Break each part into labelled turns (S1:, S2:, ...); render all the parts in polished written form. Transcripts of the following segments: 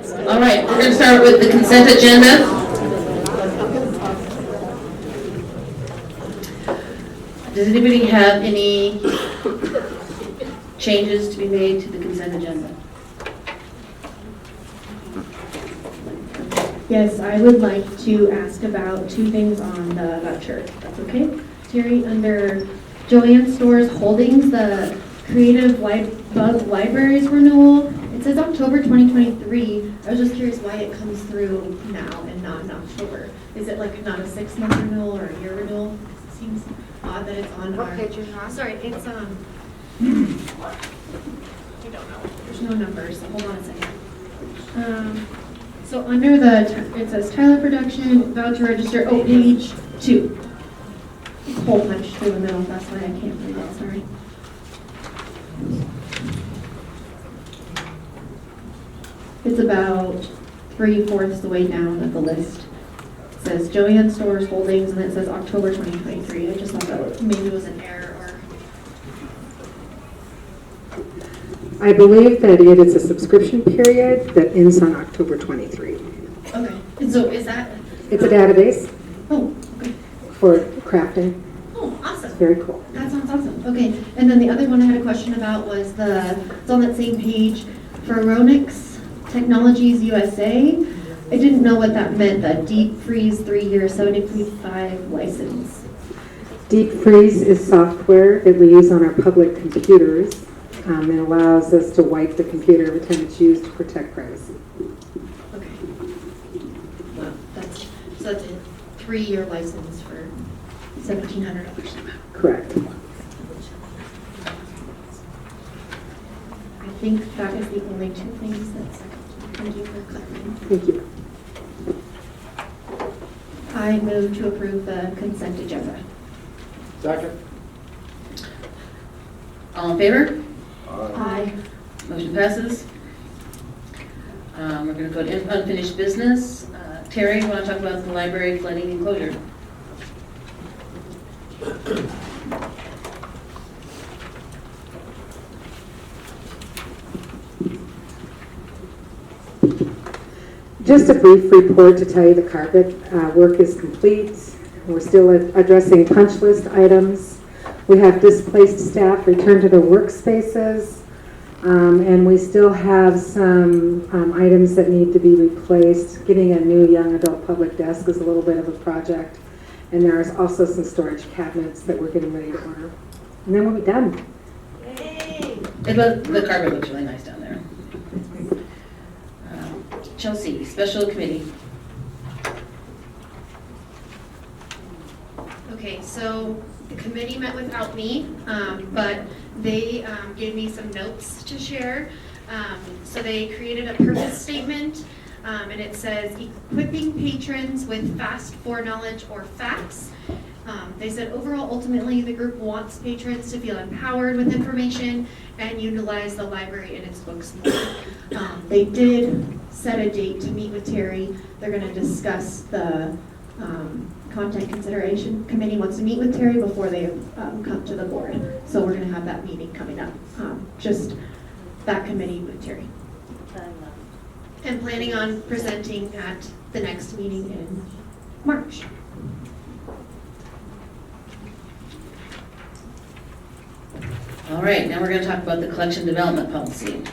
S1: All right, we're going to start with the consent agenda. Does anybody have any changes to be made to the consent agenda?
S2: Yes, I would like to ask about two things on the voucher, if that's okay. Terry, under Joanne Stores Holdings, the Creative Bug Libraries renewal, it says October 2023. I was just curious why it comes through now and not in October. Is it like not a 6-month renewal or a year renewal? It seems odd that it's on
S3: What
S2: our...
S3: page are you on?
S2: Sorry, it's, you don't know. There's no numbers. Hold on a second. So under the, it says Tyler Production, voucher register, page 2. It's hole punched through the middle, that's why I can't read it, sorry. It's about 3/4 the way down of the list. It says Joanne Stores Holdings, and it says October 2023. I just thought that maybe was an error or...
S3: I believe that it is a subscription period that ends on October 23.
S2: Okay, and so is that...
S3: It's a database
S2: Oh, okay.
S3: for crafting.
S2: Oh, awesome.
S3: Very cool.
S2: That sounds awesome. Okay, and then the other one I had a question about was it's on that same page, Veronix Technologies USA. I didn't know what that meant, the deep freeze 3-year 75 license.
S3: Deep freeze is software that we use on our public computers. It allows us to wipe the computer every time it's used to protect privacy.
S2: Okay. Wow, so that's a 3-year license for $1,700.
S3: Correct.
S2: I think that is the only two things that's, thank you for clarifying.
S3: Thank you.
S2: I move to approve the consent agenda.
S4: Second.
S1: All in favor?
S2: Aye.
S1: Motion passes. We're going to go to unfinished business. Terry, you want to talk about the library flooding enclosure?
S3: Just a brief report to tell you the carpet work is complete. We're still addressing punch list items. We have displaced staff return to their workspaces, and we still have some items that need to be replaced. Getting a new young adult public desk is a little bit of a project, and there's also some storage cabinets that we're getting ready to order. And then we'll be done.
S2: Yay!
S1: The carpet looks really nice down there. Chelsea, special committee.
S5: Okay, so the committee met without me, but they gave me some notes to share. So they created a purpose statement, and it says equipping patrons with fast foreknowledge or facts. They said overall, ultimately, the group wants patrons to feel empowered with information and utilize the library and its books more.
S2: They did set a date to meet with Terry. They're going to discuss the content consideration committee wants to meet with Terry before they come to the board. So we're going to have that meeting coming up. Just that committee with Terry.
S5: And planning on presenting at the next meeting in
S2: March.
S1: All right, now we're going to talk about the collection development policy.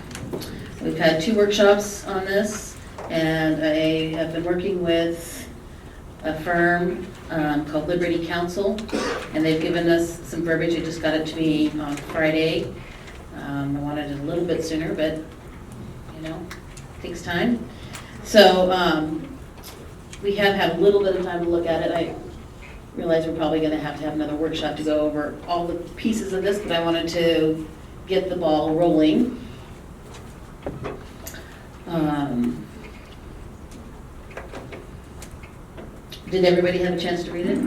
S1: We've had 2 workshops on this, and I have been working with a firm called Liberty Counsel, and they've given us some verbiage. They just got it to me on Friday. I wanted it a little bit sooner, but, you know, it takes time. So we have had a little bit of time to look at it. I realize we're probably going to have another workshop to go over all the pieces of this, but I wanted to get the ball rolling. Did everybody have a chance to read it?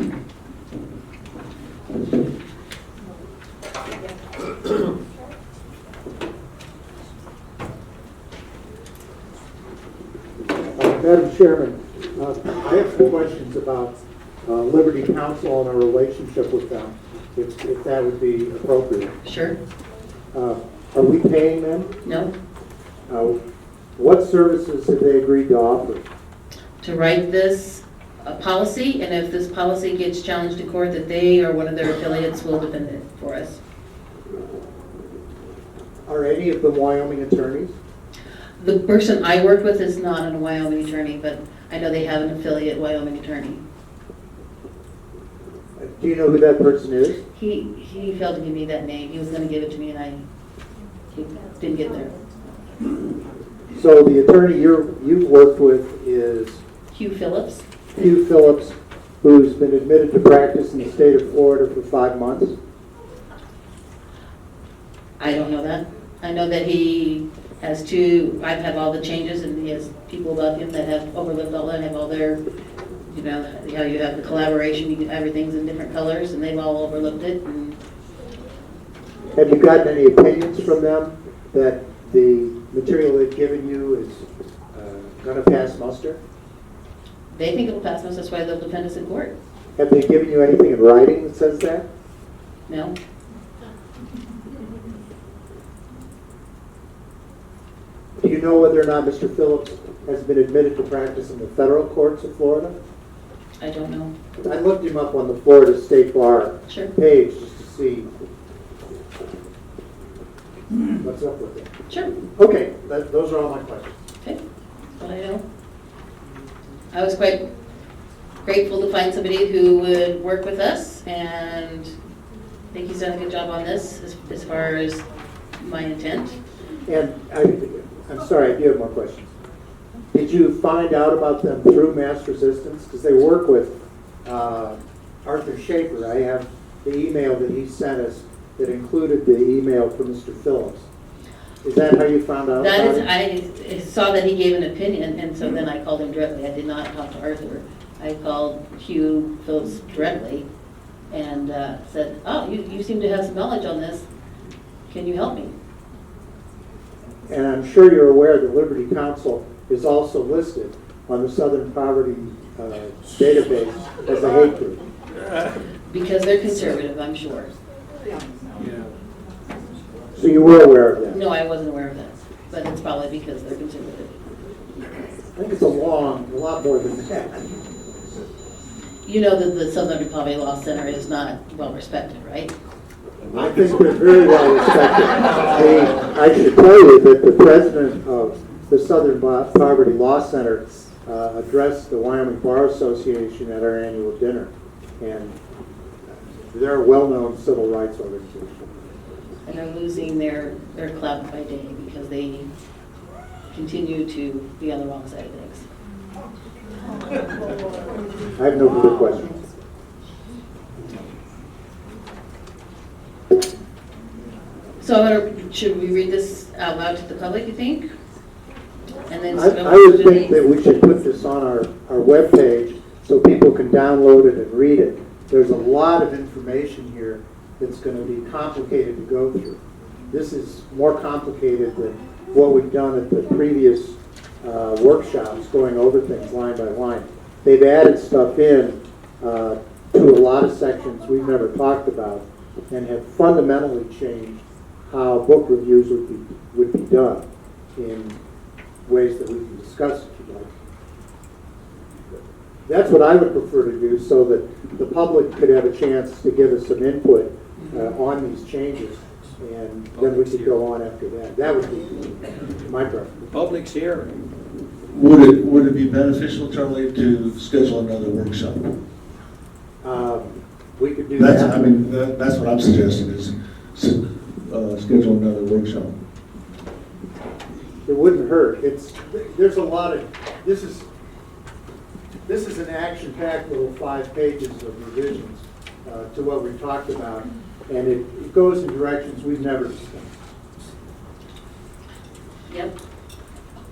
S4: Madam Chairman, I have some questions about Liberty Counsel and our relationship with them, if that would be appropriate.
S1: Sure.
S4: Are we paying them?
S1: No?
S4: What services have they agreed to offer?
S1: To write this policy, and if this policy gets challenged in court, that they or one of their affiliates will defend it for us.
S4: Are any of them Wyoming attorneys?
S1: The person I worked with is not a Wyoming attorney, but I know they have an affiliate Wyoming attorney.
S4: Do you know who that person is?
S1: He failed to give me that name. He was gonna give it to me and he didn't get there.
S4: So the attorney you've worked with is
S1: Hugh Phillips?
S4: Hugh Phillips, who's been admitted to practice in the state of Florida for 5 months.
S1: I don't know that. I know that he has two, I've had all the changes and he has people above him that have overlooked all that, have all their, you know, how you have the collaboration, everything's in different colors and they've all overlooked it. And
S4: Have you gotten any opinions from them that the material they've given you is going to pass muster?
S1: they think it'll pass us, that's why they'll defend us in court.
S4: Have they given you anything in writing that says that?
S1: No?
S4: Do you know whether or not Mr. Phillips has been admitted to practice in the federal courts of Florida?
S1: I don't know.
S4: I looked him up on the Florida State Bar
S1: Sure.
S4: page just to see what's up with it.
S1: Sure.
S4: Okay, those are all my questions.
S1: Okay, what I know. I was quite grateful to find somebody who would work with us, and I think he's done a good job on this as far as my intent.
S4: And I'm sorry, I do have more questions. Did you find out about them through Mass Resistance? Because they work with Arthur Schaefer. I have the email that he sent us that included the email from Mr. Phillips. Is that how you found out
S1: That
S4: about
S1: is,
S4: it?
S1: I saw that he gave an opinion, and so then I called him directly. I did not talk to Arthur. I called Hugh Phillips directly and said, oh, you seem to have some knowledge on this. Can you help me?
S4: And I'm sure you're aware that Liberty Counsel is also listed on the Southern Poverty database as a hate group.
S1: Because they're conservative, I'm sure.
S4: So you were aware of that?
S1: No, I wasn't aware of that, but it's probably because they're conservative.
S4: I think it's a lot more than that.
S1: You know that the Southern Poverty Law Center is not well respected, right?
S4: I think they're very well respected. I should tell you that the president of the Southern Poverty Law Center addressed the Wyoming Bar Association at our annual dinner. And they're a well-known civil rights organization.
S1: And they're losing their clout by day because they continue to be on the wrong side of things.
S4: I have no further questions.
S1: So should we read this out loud to the public, you think? And then
S4: I would think that we should put this on our webpage so people can download it and read it. There's a lot of information here that's going to be complicated to go through. This is more complicated than what we've done at the previous workshops, going over things line by line. They've added stuff in to a lot of sections we've never talked about and have fundamentally changed how book reviews would be done in ways that we can discuss if you'd like. That's what I would prefer to do so that the public could have a chance to give us some input on these changes, and then we could go on after that. That would be my preference.
S6: Public's here.
S7: Would it be beneficial, Charlie, to schedule another workshop?
S4: We could do
S7: That's,
S4: that.
S7: I mean, that's what I'm suggesting is schedule another workshop.
S4: It wouldn't hurt. There's a lot of, this is an action-packed little 5 pages of revisions to what we've talked about, and it goes in directions we've never discussed.
S1: Yep.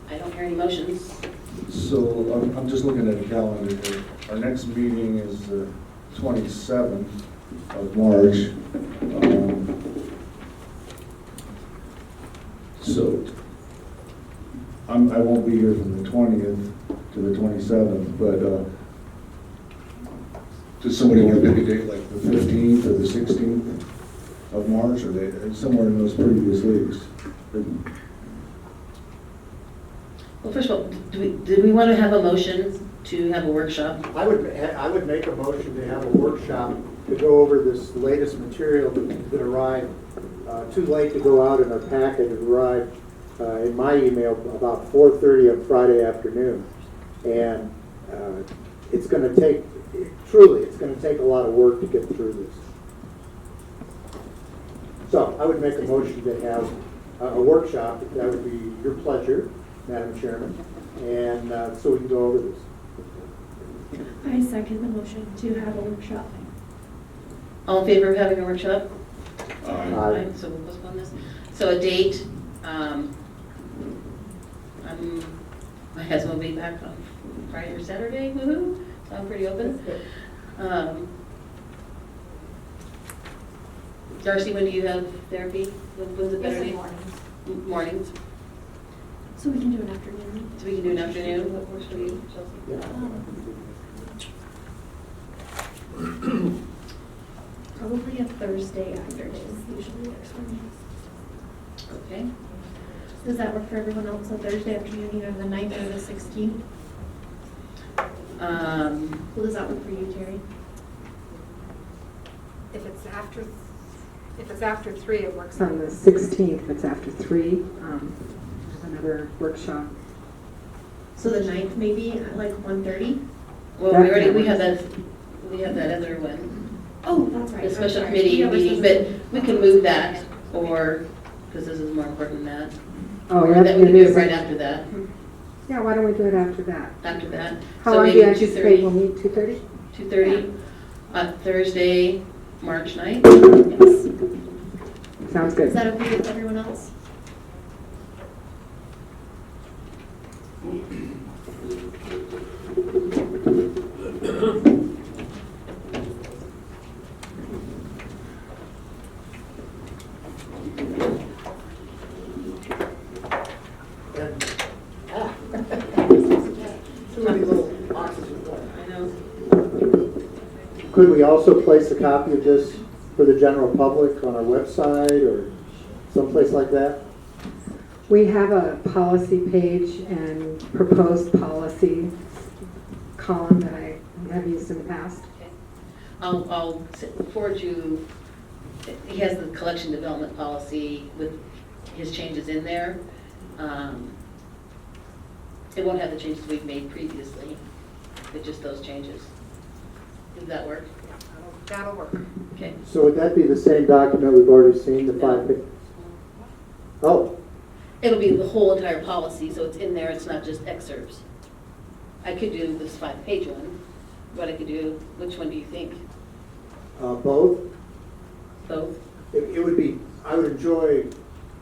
S1: I don't hear any motions.
S7: So I'm just looking at the calendar here. Our next meeting is the 27th of March. So I won't be here from the 20th to the 27th, but does somebody want to pick a date like the 15th or the 16th of March, or somewhere in those previous weeks?
S1: Well, first of all, do we want to have a motion to have a workshop?
S4: I would make a motion to have a workshop to go over this latest material that arrived, too late to go out in our packet. It arrived in my email about 4:30 on Friday afternoon. And it's going to take, truly, it's going to take a lot of work to get through this. So I would make a motion to have a workshop. That would be your pleasure, Madam Chairman, and so we can go over this.
S2: I second the motion to have a workshop.
S1: All in favor of having a workshop?
S4: Aye.
S1: So we'll postpone this. So a date, my husband will be back on Friday or Saturday, woohoo, so I'm pretty open. Darcy, when do you have therapy? When's it better?
S5: Usually
S1: mornings. Mornings,
S2: So we can do an afternoon.
S1: so we can do an afternoon, what works for you, Chelsea?
S4: Yeah.
S2: Probably a Thursday afternoon usually works for me.
S1: Okay,
S2: Does that work for everyone else? A Thursday afternoon, either the 9th or the 16th? Well, does that work for you, Terry?
S6: If it's after 3, it works.
S3: It's on the 16th, it's after 3, there's another workshop.
S2: So the 9th maybe at like 1:30?
S1: well, we have that other one,
S2: Oh, that's right.
S1: the
S2: I'm
S1: special
S2: sorry.
S1: committee
S2: Yeah, we're
S1: meeting,
S2: supposed
S1: but we can move that, or, because this is more important than that.
S3: Oh,
S1: Or
S3: yeah,
S1: that we can do
S3: is.
S1: it right after that,
S3: Yeah, why don't we do it after that?
S1: after that.
S3: How
S1: So
S3: long do
S1: maybe
S3: you anticipate
S1: 2:30?
S3: we'll meet, 2:30?
S1: 2:30 on Thursday, March 9th.
S2: Yes.
S3: Sounds
S2: Is
S3: good.
S2: that okay with everyone else?
S4: And, too many little boxes of water.
S1: I know.
S4: Could we also place a copy of this for the general public on our website or someplace like that?
S3: We have a policy page and proposed policy column that I have used in the past.
S1: I'll forward you, he has the collection development policy with his changes in there. It won't have the changes we've made previously, but just those changes. Does that work?
S6: That'll work.
S1: Okay.
S4: So would that be the same document we've already seen, the 5 pages? Oh,
S1: It'll be the whole entire policy, so it's in there, it's not just excerpts. I could do this 5-page one, but I could do, which one do you think?
S4: both?
S1: Both?
S4: It would be, I would enjoy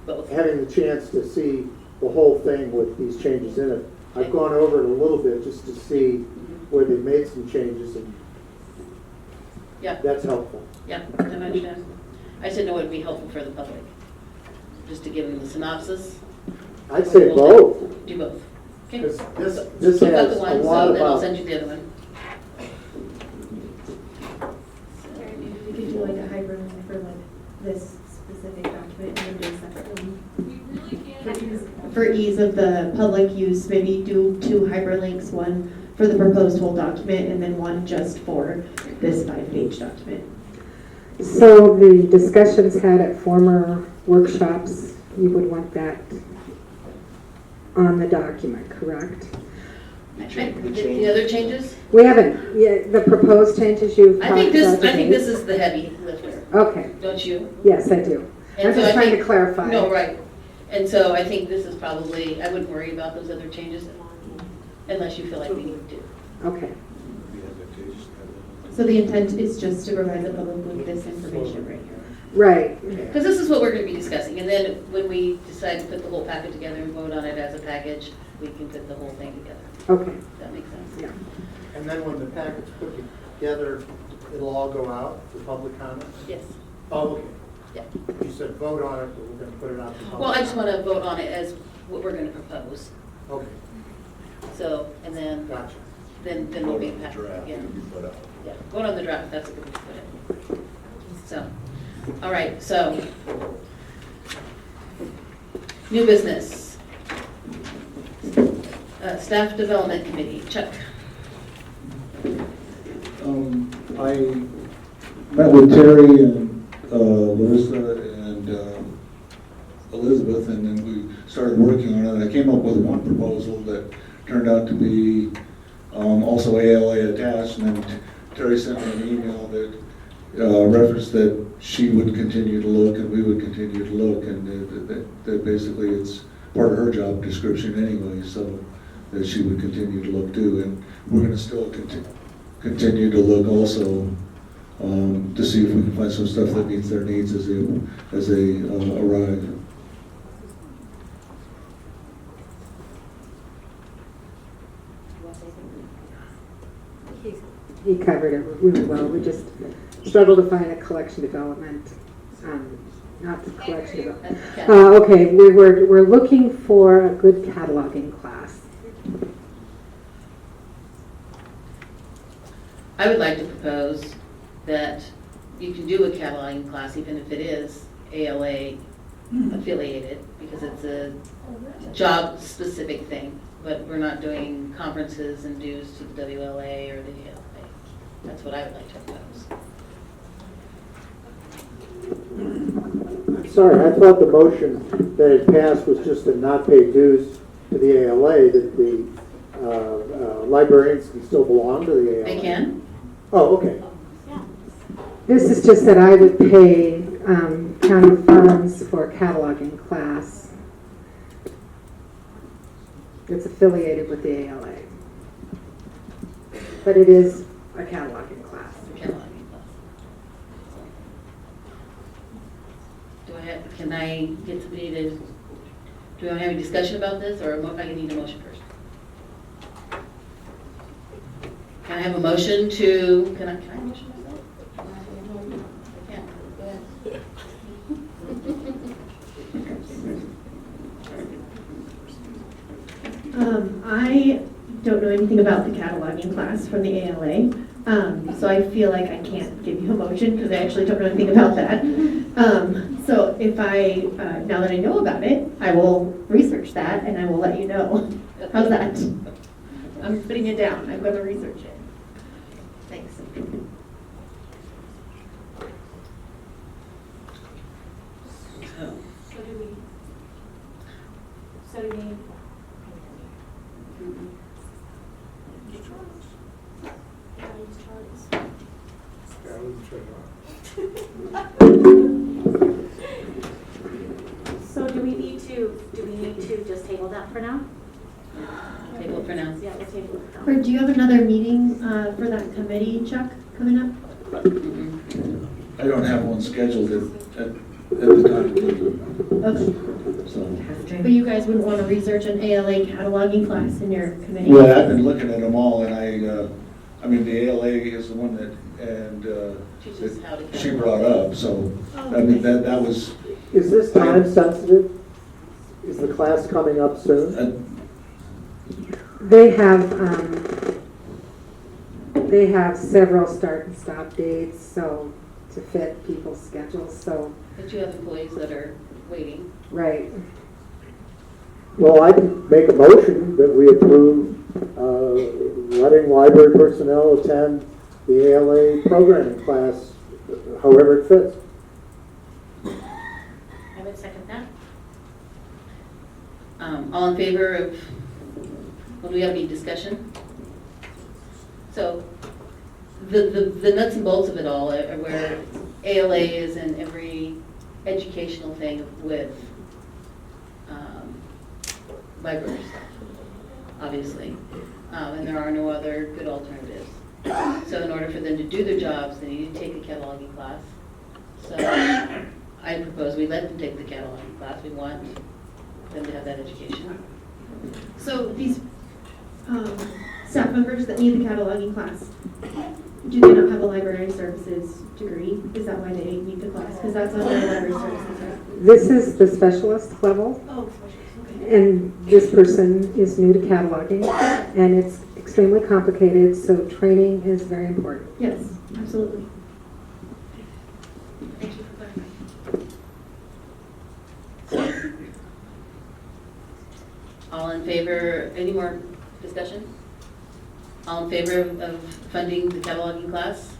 S1: Both.
S4: having the chance to see the whole thing with these changes in it. I've gone over it a little bit just to see where they've made some changes, and
S1: Yeah,
S4: that's helpful.
S1: yeah, I understand. I said no, it would be helpful for the public, just to give them the synopsis.
S4: I'd say both,
S1: Do both. Okay.
S4: because this
S1: So I've got
S4: has
S1: the
S4: a
S1: one,
S4: lot
S1: so then I'll
S4: about,
S1: send you the other one.
S2: We could do like a hybrid one for like this specific document and then do a separate one. For ease of the public use, maybe do 2 hyperlinks, one for the proposed whole document and then one just for this 5-page document.
S3: So the discussions had at former workshops, you would want that on the document, correct?
S1: The other changes?
S3: We haven't, yeah, the proposed changes you've
S1: I
S3: talked
S1: think
S3: about
S1: this
S3: today?
S1: is the heavy lifter,
S3: Okay,
S1: don't you?
S3: yes, I do. I'm
S1: And so
S3: just
S1: I
S3: trying to
S1: think-
S3: clarify.
S1: No, right. And so I think this is probably, I wouldn't worry about those other changes unless you feel like we need to.
S3: Okay,
S2: So the intent is just to provide the public with this information right here.
S3: right.
S1: Because this is what we're going to be discussing, and then when we decide to put the whole packet together and vote on it as a package, we can put the whole thing together.
S3: Okay,
S1: Does that make sense?
S3: yeah.
S4: and then when the packet's put together, it'll all go out for public comment?
S1: Yes.
S4: Oh, okay.
S1: Yeah.
S4: You said vote on it, but we're going to put it out for public.
S1: Well, I just want to vote on it as what we're going to propose.
S4: Okay,
S1: So, and then,
S4: gotcha.
S1: then we'll be back again. Yeah, vote on the draft, that's a good way to put it. So, all right, so, new business. Staff Development Committee, Chuck.
S7: I met with Terry and Larissa and Elizabeth, and then we started working on it. I came up with one proposal that turned out to be also ALA attached, and then Terry sent me an email that referenced that she would continue to look and we would continue to look, and that basically it's part of her job description anyway, so that she would continue to look too. And we're going to still continue to look also to see if we can find some stuff that meets their needs as they arrive.
S3: He covered it really well. We just struggled to find a collection development, not the collection development. Okay, we're looking for a good cataloging class.
S1: I would like to propose that you can do a cataloging class even if it is ALA affiliated, because it's a job-specific thing, but we're not doing conferences and dues to the WLA or the ALA. That's what I would like to propose.
S4: I'm sorry, I thought the motion that had passed was just to not pay dues to the ALA, that the librarians can still belong to the ALA.
S1: They can?
S4: Oh, okay.
S3: This is just that I would pay county funds for a cataloging class that's affiliated with the ALA. But it is a cataloging class.
S1: Cataloging class. Can I get somebody to, do I have a discussion about this, or I need a motion first? Can I have a motion to, can I motion myself? I can't, go ahead.
S2: I don't know anything about the cataloging class from the ALA, so I feel like I can't give you a motion because I actually don't know anything about that. So if now that I know about it, I will research that and I will let you know. How's that? I'm putting it down. I'm going to research it. Thanks.
S5: So do we?
S8: So do we need to just table that for now?
S1: Table it for now.
S8: Yeah, we'll table it for now.
S2: Or do you have another meeting for that committee, Chuck, coming up?
S7: I don't have one scheduled at the time.
S2: Okay.
S7: So.
S2: But you guys wouldn't want to research an ALA cataloging class in your committee?
S7: Yeah, I've been looking at them all, and I mean, the ALA is the one that,
S1: Teaches how to
S7: that she
S1: catalog.
S7: brought up, so, I mean, that was,
S4: Is this time sensitive? Is the class coming up soon?
S3: They have several start and stop dates, so to fit people's schedules, so,
S1: But you have employees that are waiting.
S3: right.
S4: Well, I can make a motion that we approve letting library personnel attend the ALA programming class, however it fits.
S1: I would second that. All in favor of, well, do we have any discussion? So, the nuts and bolts of it all are where ALA is in every educational thing with libraries, obviously. And there are no other good alternatives. So in order for them to do their jobs, they need to take a cataloging class. So I propose we let them take the cataloging class. We want them to have that education.
S2: So these staff members that need the cataloging class, do they not have a library services degree? Is that why they need the class? Because that's under library services, right?
S3: This is the specialist level,
S2: Oh, okay.
S3: and this person is new to cataloging, and it's extremely complicated, so training is very important.
S2: Yes, absolutely.
S5: Thank you for clarifying.
S1: All in favor, any more Discussion? All in favor of funding the cataloging class?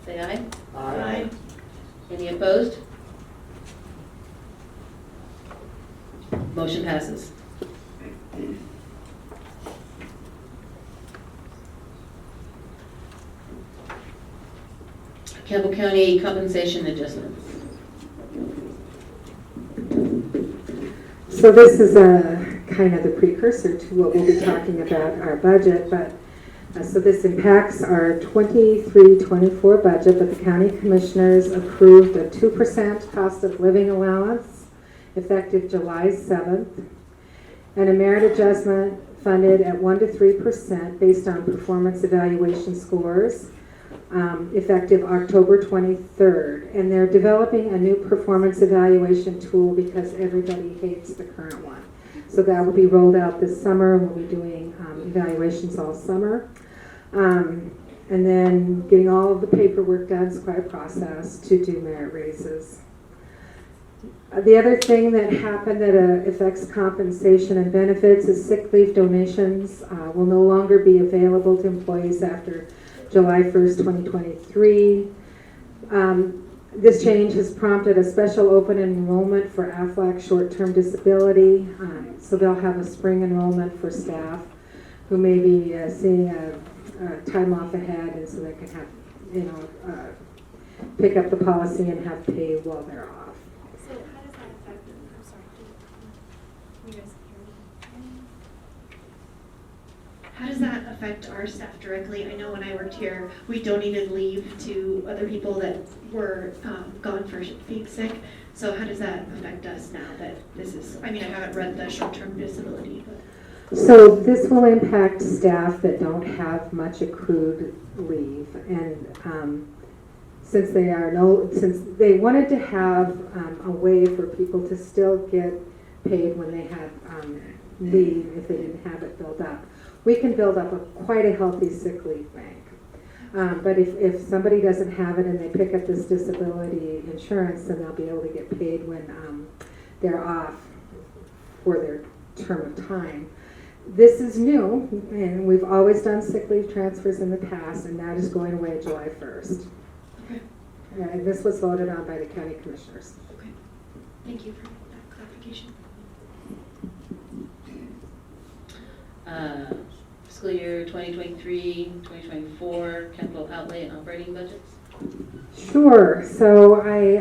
S1: Say aye.
S4: Aye.
S1: Any opposed? Motion passes. Campbell County compensation adjustments.
S3: So this is a kind of the precursor to what we'll be talking about our budget, but so this impacts our 23-24 budget, but the county commissioners approved a 2% cost of living allowance effective July 7th, and a merit adjustment funded at 1 to 3% based on performance evaluation scores, effective October 23rd. And they're developing a new performance evaluation tool because everybody hates the current one. So that will be rolled out this summer. We'll be doing evaluations all summer. And then getting all of the paperwork done is quite a process to do merit raises. The other thing that happened that affects compensation and benefits is sick leave donations will no longer be available to employees after July 1st, 2023. This change has prompted a special open enrollment for Aflac short-term disability. So they'll have a spring enrollment for staff who may be seeing a time off ahead, and so they can have, pick up the policy and have pay while they're off.
S5: So how does that affect, I'm sorry, you guys hear me? How does that affect our staff directly? I know when I worked here, we donated leave to other people that were gone for being sick. So how does that affect us now that this is, I mean, I haven't read the short-term disability, but.
S3: So this will impact staff that don't have much accrued leave, and since they wanted to have a way for people to still get paid when they had leave if they didn't have it built up. We can build up quite a healthy sick leave bank. But if somebody doesn't have it and they pick up this disability insurance, then they'll be able to get paid when they're off for their term of time. This is new, and we've always done sick leave transfers in the past, and that is going away July 1st.
S5: Okay.
S3: And this was voted on by the county commissioners.
S5: Okay. Thank you for that clarification.
S1: Fiscal year 2023, 2024 capital outlay and operating budgets.
S3: Sure. So I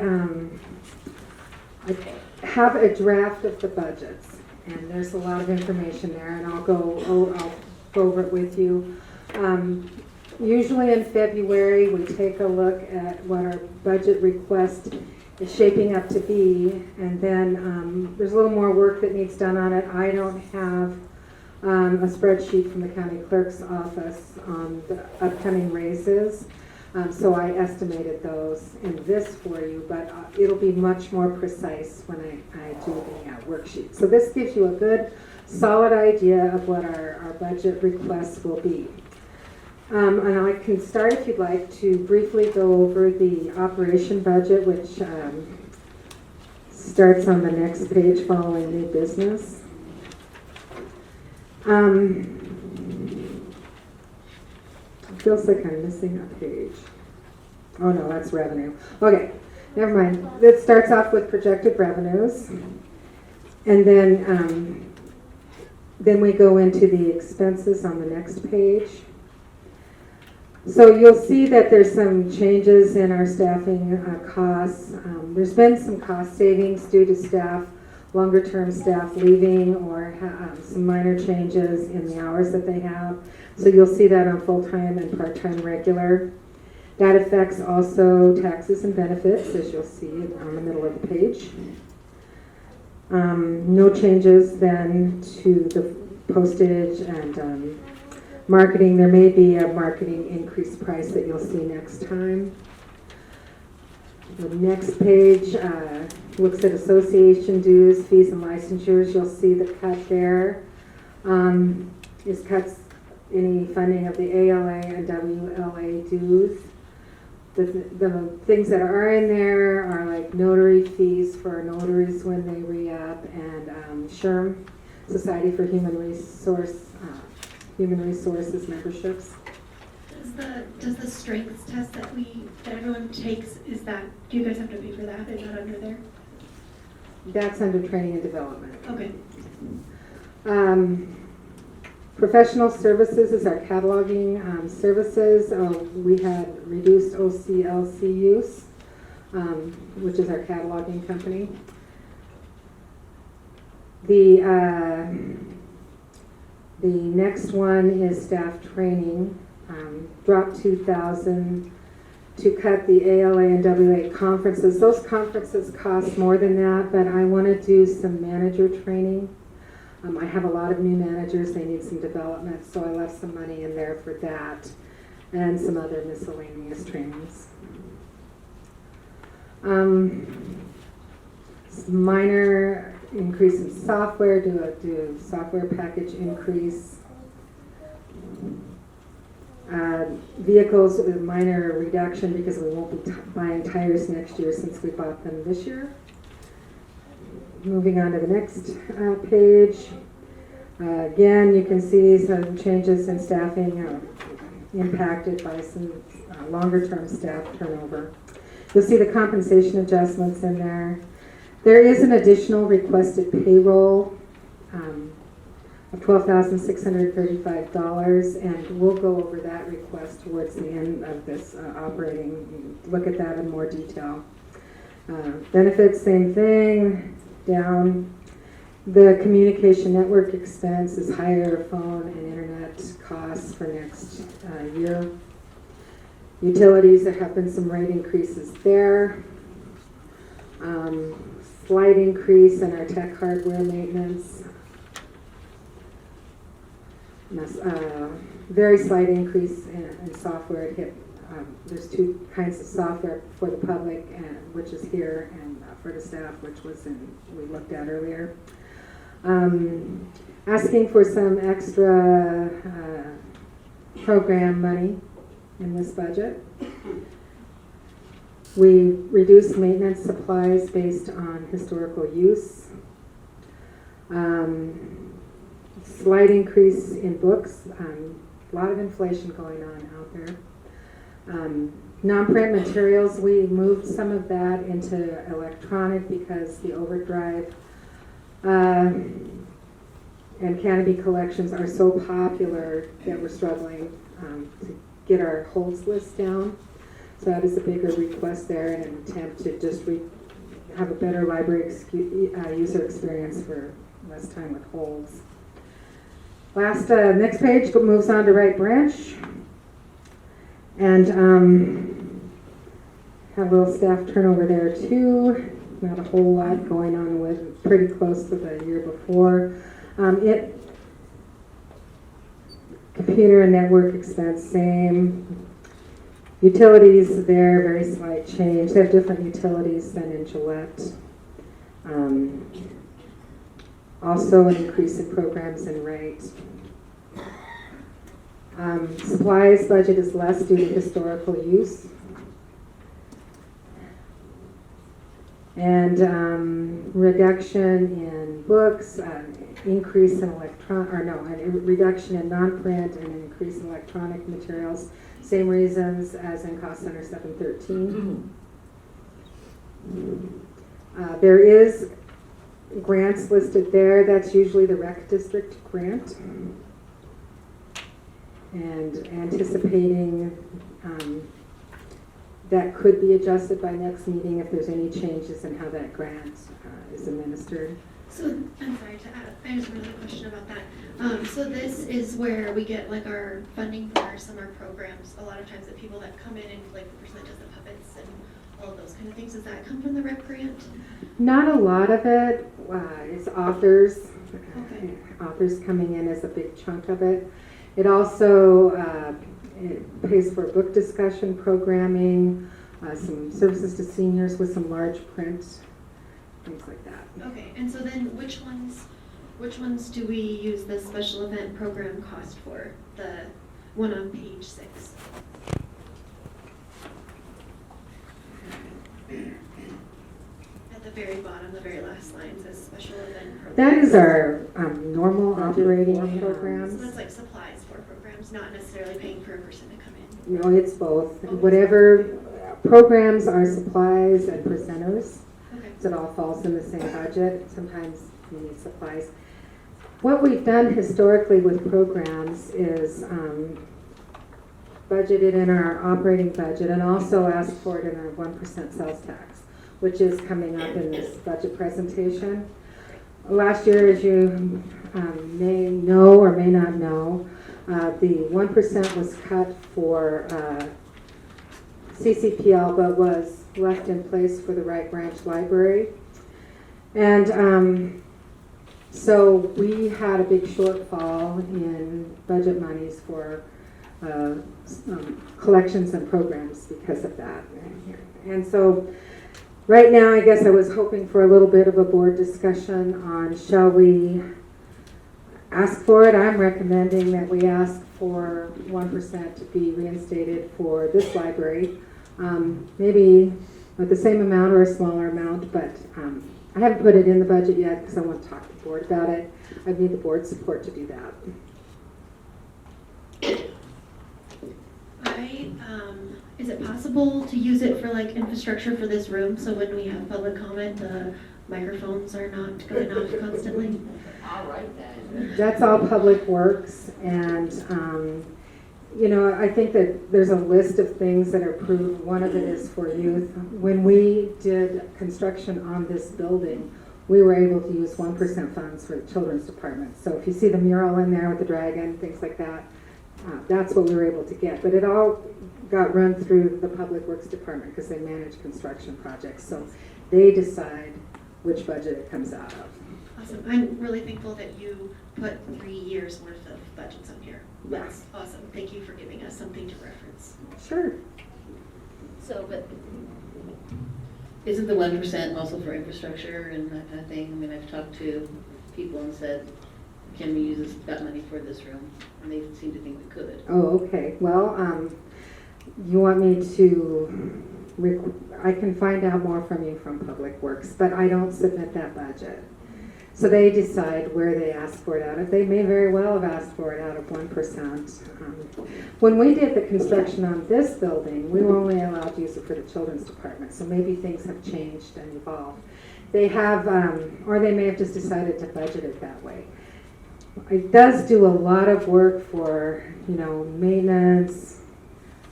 S3: have a draft of the budgets, and there's a lot of information there, and I'll go over it with you. Usually in February, we take a look at what our budget request is shaping up to be, and then there's a little more work that needs done on it. I don't have a spreadsheet from the county clerk's office on the upcoming raises, so I estimated those in this for you, but it'll be much more precise when I do the worksheet. So this gives you a good, solid idea of what our budget requests will be. And I can start, if you'd like, to briefly go over the operation budget, which starts on the next page following new business. It feels like I'm missing a page. Oh no, that's revenue. Okay, never mind. It starts off with projected revenues, and then we go into the expenses on the next page. So you'll see that there's some changes in our staffing costs. There's been some cost savings due to staff, longer-term staff leaving, or some minor changes in the hours that they have. So you'll see that on full-time and part-time regular. That affects also taxes and benefits, as you'll see on the middle of the page. No changes then to the postage and marketing. There may be a marketing increase price that you'll see next time. The next page looks at association dues, fees, and licensures. You'll see the cut there is cuts any funding of the ALA and WLA dues. The things that are in there are like notary fees for notaries when they re-up, and SHRM, Society for Human Resource human resources memberships.
S5: Does the strengths test that everyone takes, do you guys have to pay for that? Is that under there?
S3: That's under training and development.
S5: Okay.
S3: Professional services is our cataloging services. We had reduced OCLC use, which is our cataloging company. The next one is staff training. Dropped 2,000 to cut the ALA and WA conferences. Those conferences cost more than that, but I want to do some manager training. I have a lot of new managers, they need some development, so I left some money in there for that and some other miscellaneous trainings. Minor increase in software, do a software package increase. Vehicles, a minor reduction because we won't be buying tires next year since we bought them this year. Moving on to the next page. Again, you can see some changes in staffing impacted by some longer-term staff turnover. You'll see the compensation adjustments in there. There is an additional requested payroll of $12,635, and we'll go over that request towards the end of this operating. Look at that in more detail. Benefits, same thing, down. The communication network expense is higher phone and internet costs for next year. Utilities, there have been some rate increases there. Slight increase in our tech hardware maintenance. Very slight increase in software. It hit, there's two kinds of software for the public, which is here, and for the staff, which was we looked at earlier. Asking for some extra program money in this budget. We reduced maintenance supplies based on historical use. Slight increase in books. A lot of inflation going on out there. Non-print materials, we moved some of that into electronic because the Overdrive and Canopy collections are so popular that we're struggling to get our holds list down. So that is a bigger request there in an attempt to just have a better library user experience for less time with holds. Next page moves on to Right Branch. And have a little staff turnover there too. Not a whole lot going on with, pretty close to the year before. Computer and network expense, same. Utilities there, very slight change. They have different utilities than in Gillette. Also an increase in programs and rates. Supplies budget is less due to historical use. And reduction in books, increase in a reduction in non-print and an increase in electronic materials. Same reasons as in Cost Center 713. There is grants listed there. That's usually the rec district grant. And anticipating that could be adjusted by next meeting if there's any changes in how that grant is administered.
S5: So, I'm sorry to add, I just have another question about that. So this is where we get like our funding for our summer programs. A lot of times the people that come in and like the person that does the puppets and all of those kind of things, does that come from the rec grant?
S3: Not a lot of it. It's authors.
S5: Okay.
S3: Authors coming in is a big chunk of it. It also it pays for book discussion programming, some services to seniors with some large print, things like that.
S5: Okay, and so then which ones do we use the special event program cost for? The one on page 6. At the very bottom, the very last line says special event program.
S3: That is our normal operating program.
S5: So that's like supplies for programs, not necessarily paying for a person to come in.
S3: No, it's both. Whatever programs are supplies and presenters,
S5: Okay.
S3: so it all falls in the same budget. Sometimes you need supplies. What we've done historically with programs is budgeted in our operating budget and also asked for it in our 1% sales tax, which is coming up in this budget presentation. Last year, as you may know or may not know, the 1% was cut for CCPL, but was left in place for the Wright Branch Library. And so we had a big shortfall in budget monies for collections and programs because of that. And so right now, I guess I was hoping for a little bit of a board discussion on shall we ask for it. I'm recommending that we ask for 1% to be reinstated for this library. Maybe with the same amount or a smaller amount, but I haven't put it in the budget yet because I want to talk to the board about it. I need the board's support to do that.
S5: Is it possible to use it for like infrastructure for this room, so when we have public comment, the microphones are not going off constantly?
S9: All right then.
S3: That's all public works, and you know, I think that there's a list of things that are approved. One of it is for youth. When we did construction on this building, we were able to use 1% funds for the children's department. So if you see the mural in there with the dragon, things like that, that's what we were able to get. But it all got run through the Public Works Department because they manage construction projects. So they decide which budget it comes out of.
S5: Awesome. I'm really thankful that you put 3 years worth of budgets on here. That's awesome. Thank you for giving us something to reference.
S3: Sure.
S1: So, but isn't the 1% also for infrastructure and that kind of thing? I mean, I've talked to people and said, can we use that money for this room? And they seem to think we could.
S3: Oh, okay. Well, you want me to, I can find out more from you from Public Works, but I don't submit that budget. So they decide where they ask for it out of. They may very well have asked for it out of 1%. When we did the construction on this building, we were only allowed to use it for the children's department, so maybe things have changed and evolved. They have, or they may have just decided to budget it that way. It does do a lot of work for, you know, maintenance,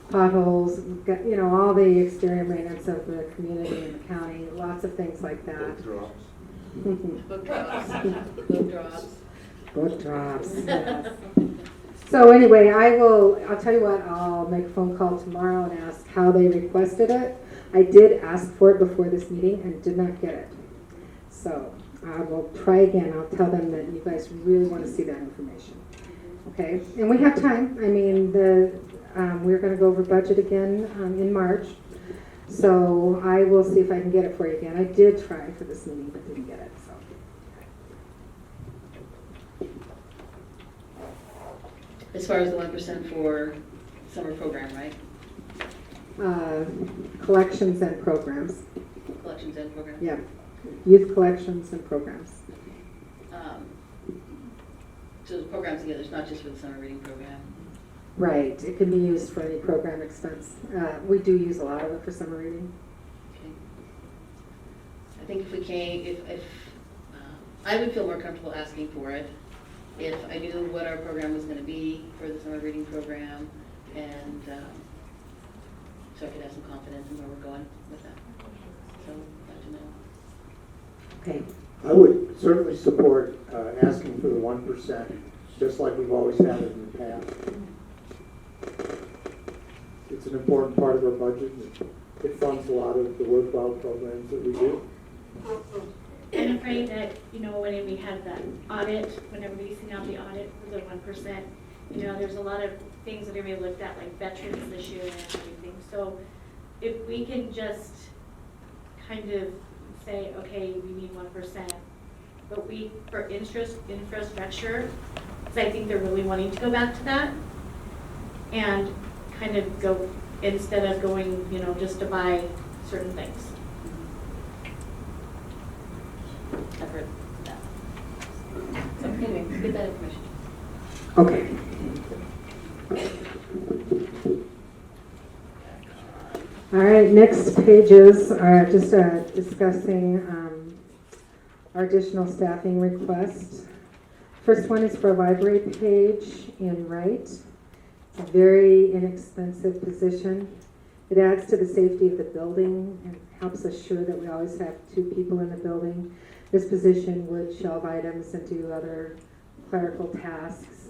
S3: potholes, you know, all the exterior maintenance of the community and the county, lots of things like that.
S1: Book drops. Book drops.
S3: Book drops, yes. So anyway, I'll tell you what, I'll make a phone call tomorrow and ask how they requested it. I did ask for it before this meeting and did not get it. So I will try again. I'll tell them that you guys really want to see that information. Okay, and we have time. I mean, we're going to go over budget again in March. So I will see if I can get it for you again. I did try for this meeting, but didn't get it. So.
S1: As far as the 1% for summer program, right?
S3: Collections and programs.
S1: Collections and program.
S3: Yeah, youth collections and programs.
S1: So the programs together, it's not just for the summer reading program.
S3: Right, it can be used for any program expense. We do use a lot of it for summer reading.
S1: Okay. I think if we can, if I would feel more comfortable asking for it if I knew what our program was going to be for the summer reading program, and so I could have some confidence in where we're going with that. So, glad to know.
S3: Okay.
S4: I would certainly support asking for the 1%, just like we've always had it in the past. It's an important part of our budget. It funds a lot of the worthwhile programs that we do.
S10: I'm afraid that, you know, when we had that audit, when everybody's seen out the audit for the 1%, you know, there's a lot of things that are going to be looked at, like veterans this year and everything. So if we can just kind of say, okay, we need 1%, but we, for infrastructure, because I think they're really wanting to go back to that, and kind of go, instead of going, you know, just to buy certain things.
S1: I've heard that. So anyway, get that information.
S3: Okay. All right, next pages are just discussing our additional staffing requests. First one is for a library page in Wright. It's a very inexpensive position. It adds to the safety of the building and helps assure that we always have 2 people in the building. This position would shelve items and do other clerical tasks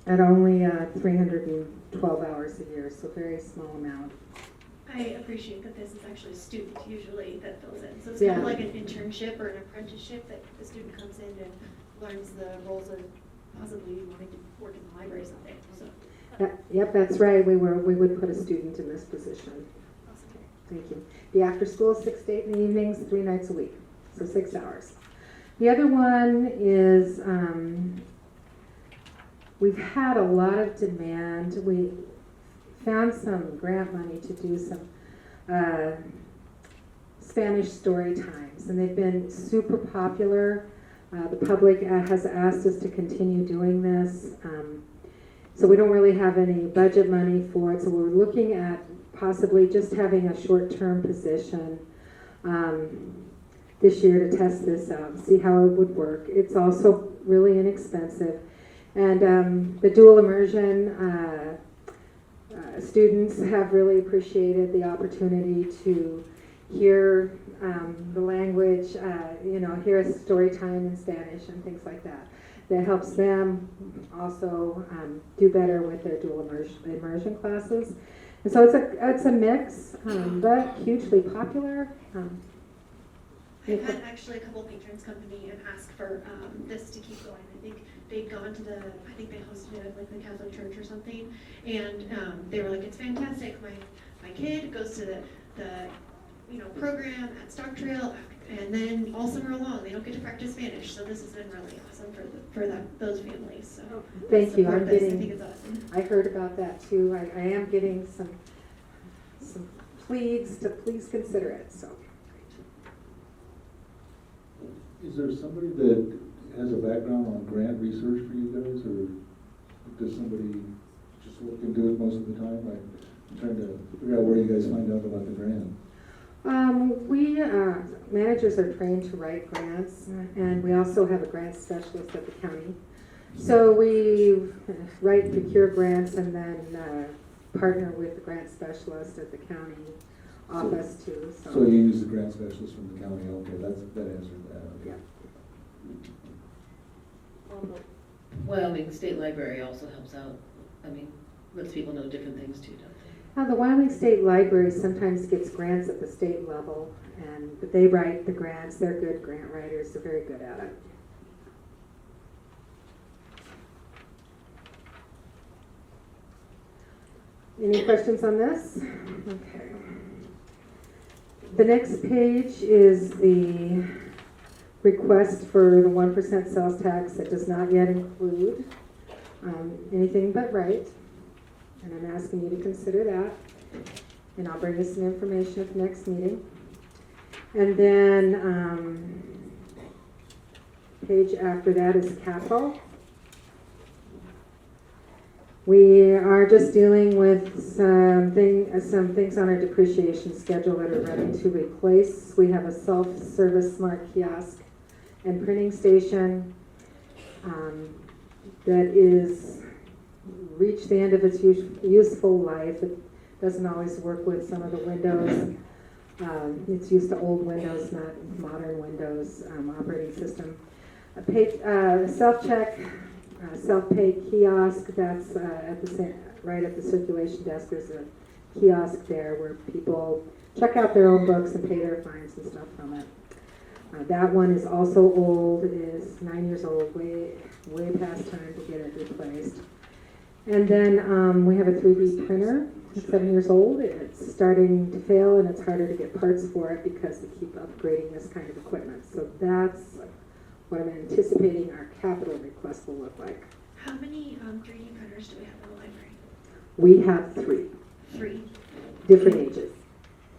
S3: at only 312 hours a year, so very small amount.
S5: I appreciate that this is actually a student usually that fills in. So it's
S3: Yeah.
S5: kind of like an internship or an apprenticeship that the student comes in and learns the roles of possibly wanting to work in the library someday. So,
S3: Yep, that's right. We would put a student in this position.
S5: awesome.
S3: Thank you. The after school, 6 to 8 in the evenings, 3 nights a week, so 6 hours. The other one is, we've had a lot of demand. We found some grant money to do some Spanish story times, and they've been super popular. The public has asked us to continue doing this. So we don't really have any budget money for it, so we're looking at possibly just having a short-term position this year to test this out, see how it would work. It's also really inexpensive. And the dual immersion students have really appreciated the opportunity to hear the language, hear a story time in Spanish and things like that. That helps them also do better with their dual immersion classes. And so it's a mix, but hugely popular.
S5: I've had actually a couple of patrons come to me and ask for this to keep going. I think they'd gone to I think they hosted it at like the Catholic Church or something, and they were like, it's fantastic. My kid goes to the program at Stock Trail, and then all summer long they don't get to practice Spanish. So this has been really awesome for those families. So
S3: Thank you.
S5: I think it's awesome.
S3: I heard about that too. I am getting some pleads to please consider it. So.
S7: Is there somebody that has a background on grant research for you guys, or does somebody just look into it most of the time? I'm trying to figure out where you guys find out about the grant.
S3: We managers are trained to write grants, and we also have a grant specialist at the county. So we write, procure grants, and then partner with the grant specialist at the county office too.
S7: So you use the grant specialist from the county. Okay, that answers that. Okay.
S3: Yeah.
S1: Wyoming State Library also helps out. I mean, lets people know different things too, don't they?
S3: The Wyoming State Library sometimes gets grants at the state level, but they write the grants. They're good grant writers. They're very good at it. Any questions on this? Okay. The next page is the request for the 1% sales tax that does not yet include anything but right. And I'm asking you to consider that. And I'll bring you some information at the next meeting. And then page after that is capital. We are just dealing with some things on our depreciation schedule that are ready to replace. We have a self-service smart kiosk and printing station that is reached the end of its useful life. It doesn't always work with some of the windows. It's used to old Windows, not modern Windows operating system. Self-check, self-pay kiosk, that's right at the circulation desk. There's a kiosk there where people check out their own books and pay their fines and stuff from it. That one is also old. It is 9 years old, way past time to get it replaced. And then we have a 3D printer. It's 7 years old. It's starting to fail, and it's harder to get parts for it because they keep upgrading this kind of equipment. So that's what I'm anticipating our capital request will look like.
S5: How many 3D printers do we have in the library?
S3: We have 3
S5: 3.
S3: different ages.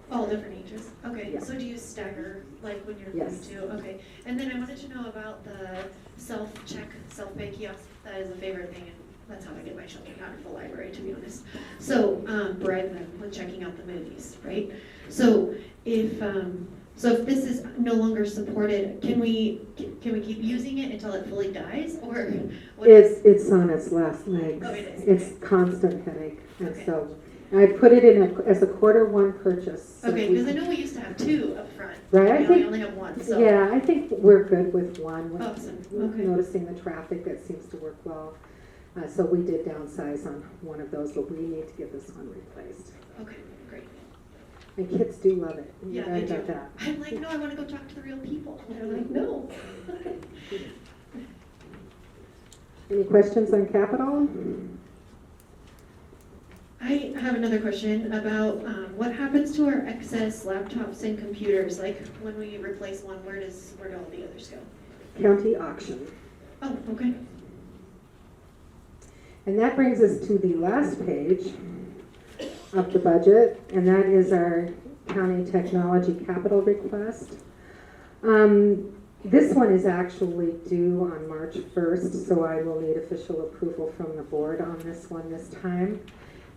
S5: All different ages, okay,
S3: Yeah.
S5: so do you stagger, like when you're going
S3: Yes.
S5: to, okay. And then I wanted to know about the self-check, self-pay kiosk, that is a favorite thing, and that's how I get my children out of the library, to be honest. So, bribe them with checking out the movies, right? So if this is no longer supported, can we keep using it until it fully dies, or? what is-
S3: It's on its last legs.
S5: Oh, it is,
S3: It's
S5: okay.
S3: constant headache. And
S5: Okay.
S3: so I put it in as a quarter-one purchase. so
S5: Okay,
S3: we
S5: because I
S3: can-
S5: know we used to have 2 up front.
S3: Right, I
S5: Now we
S3: think-
S5: only have 1, so.
S3: Yeah, I think we're good with one. We're
S5: Awesome, okay.
S3: Noticing the traffic, that seems to work well. So we did downsize on one of those, but we need to get this one replaced.
S5: Okay, great.
S3: And kids do love it. You're
S5: Yeah,
S3: right
S5: they do.
S3: about that.
S5: I'm like, no, I want to go talk to the real people. And they're like, no.
S3: Any questions on capital?
S5: I have another question about what happens to our excess laptops and computers? Like when we replace one, where do all the others go?
S3: County auction.
S5: Oh, okay.
S3: And that brings us to the last page of the budget, and that is our county technology capital request. This one is actually due on March 1st, so I will need official approval from the board on this one this time.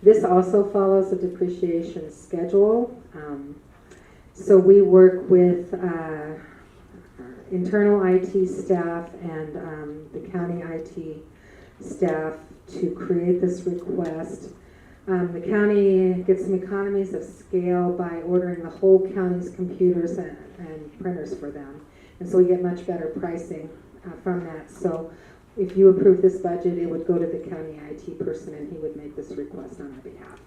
S3: This also follows a depreciation schedule. So we work with internal IT staff and the county IT staff to create this request. The county gets some economies of scale by ordering the whole county's computers and printers for them. And so we get much better pricing from that. So if you approve this budget, it would go to the county IT person and he would make this request on our behalf.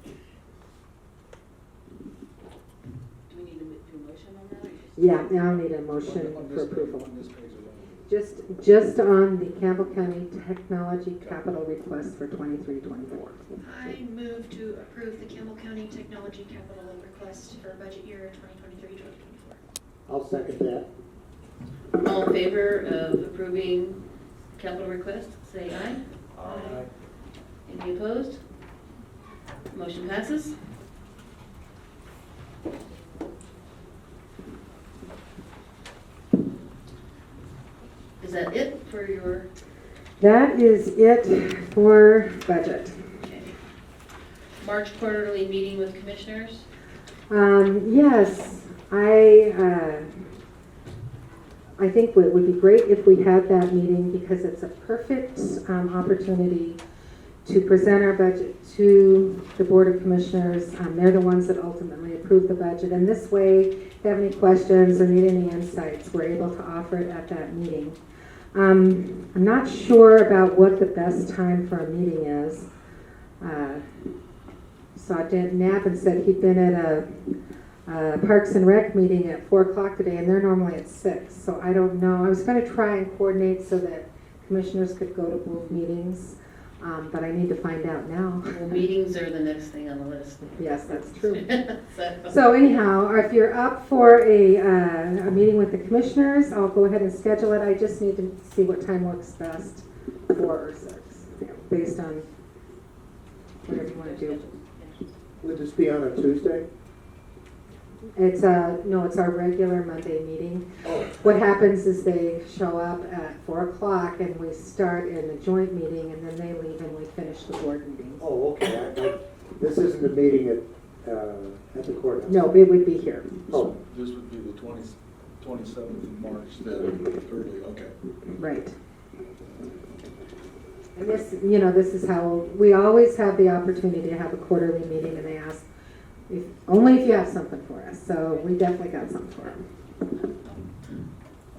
S9: Do we need to do a motion on that, or just?
S3: Yeah, now I'll need a motion
S7: On
S3: for
S7: this page-
S3: approval.
S7: on this page alone.
S3: Just on the Campbell County Technology Capital Request for 23-24.
S5: I move to approve the Campbell County Technology Capital Request for budget year 2023-2024.
S4: I'll second that.
S1: All in favor of approving capital request, say aye.
S4: Aye.
S1: Any opposed? Motion passes. Is that it for your,
S3: That is it for budget.
S1: okay. March quarterly meeting with commissioners?
S3: Yes, I think it would be great if we had that meeting because it's a perfect opportunity to present our budget to the Board of Commissioners. They're the ones that ultimately approve the budget. And this way, if they have any questions or need any insights, we're able to offer it at that meeting. I'm not sure about what the best time for a meeting is. Saw Dan Knapp and said he'd been at a Parks and Rec meeting at 4 o'clock today, and they're normally at 6. So I don't know. I was going to try and coordinate so that commissioners could go to both meetings, but I need to find out now.
S1: Well, meetings are the next thing on the list.
S3: Yes, that's true.
S1: So-
S3: So anyhow, if you're up for a meeting with the commissioners, I'll go ahead and schedule it. I just need to see what time works best for URSIX, based on whatever you want to do.
S4: Would this be on a Tuesday?
S3: It's our regular Monday meeting.
S4: Oh.
S3: What happens is they show up at 4 o'clock and we start in the joint meeting and then they leave and we finish the board meetings.
S4: Oh, okay. This isn't a meeting at the courthouse?
S3: No, it would be here.
S4: Oh,
S7: This would be the 27th of March, then early, okay.
S3: Right. And this is how, we always have the opportunity to have a quarterly meeting and they ask, only if you have something for us. So we definitely got something for them.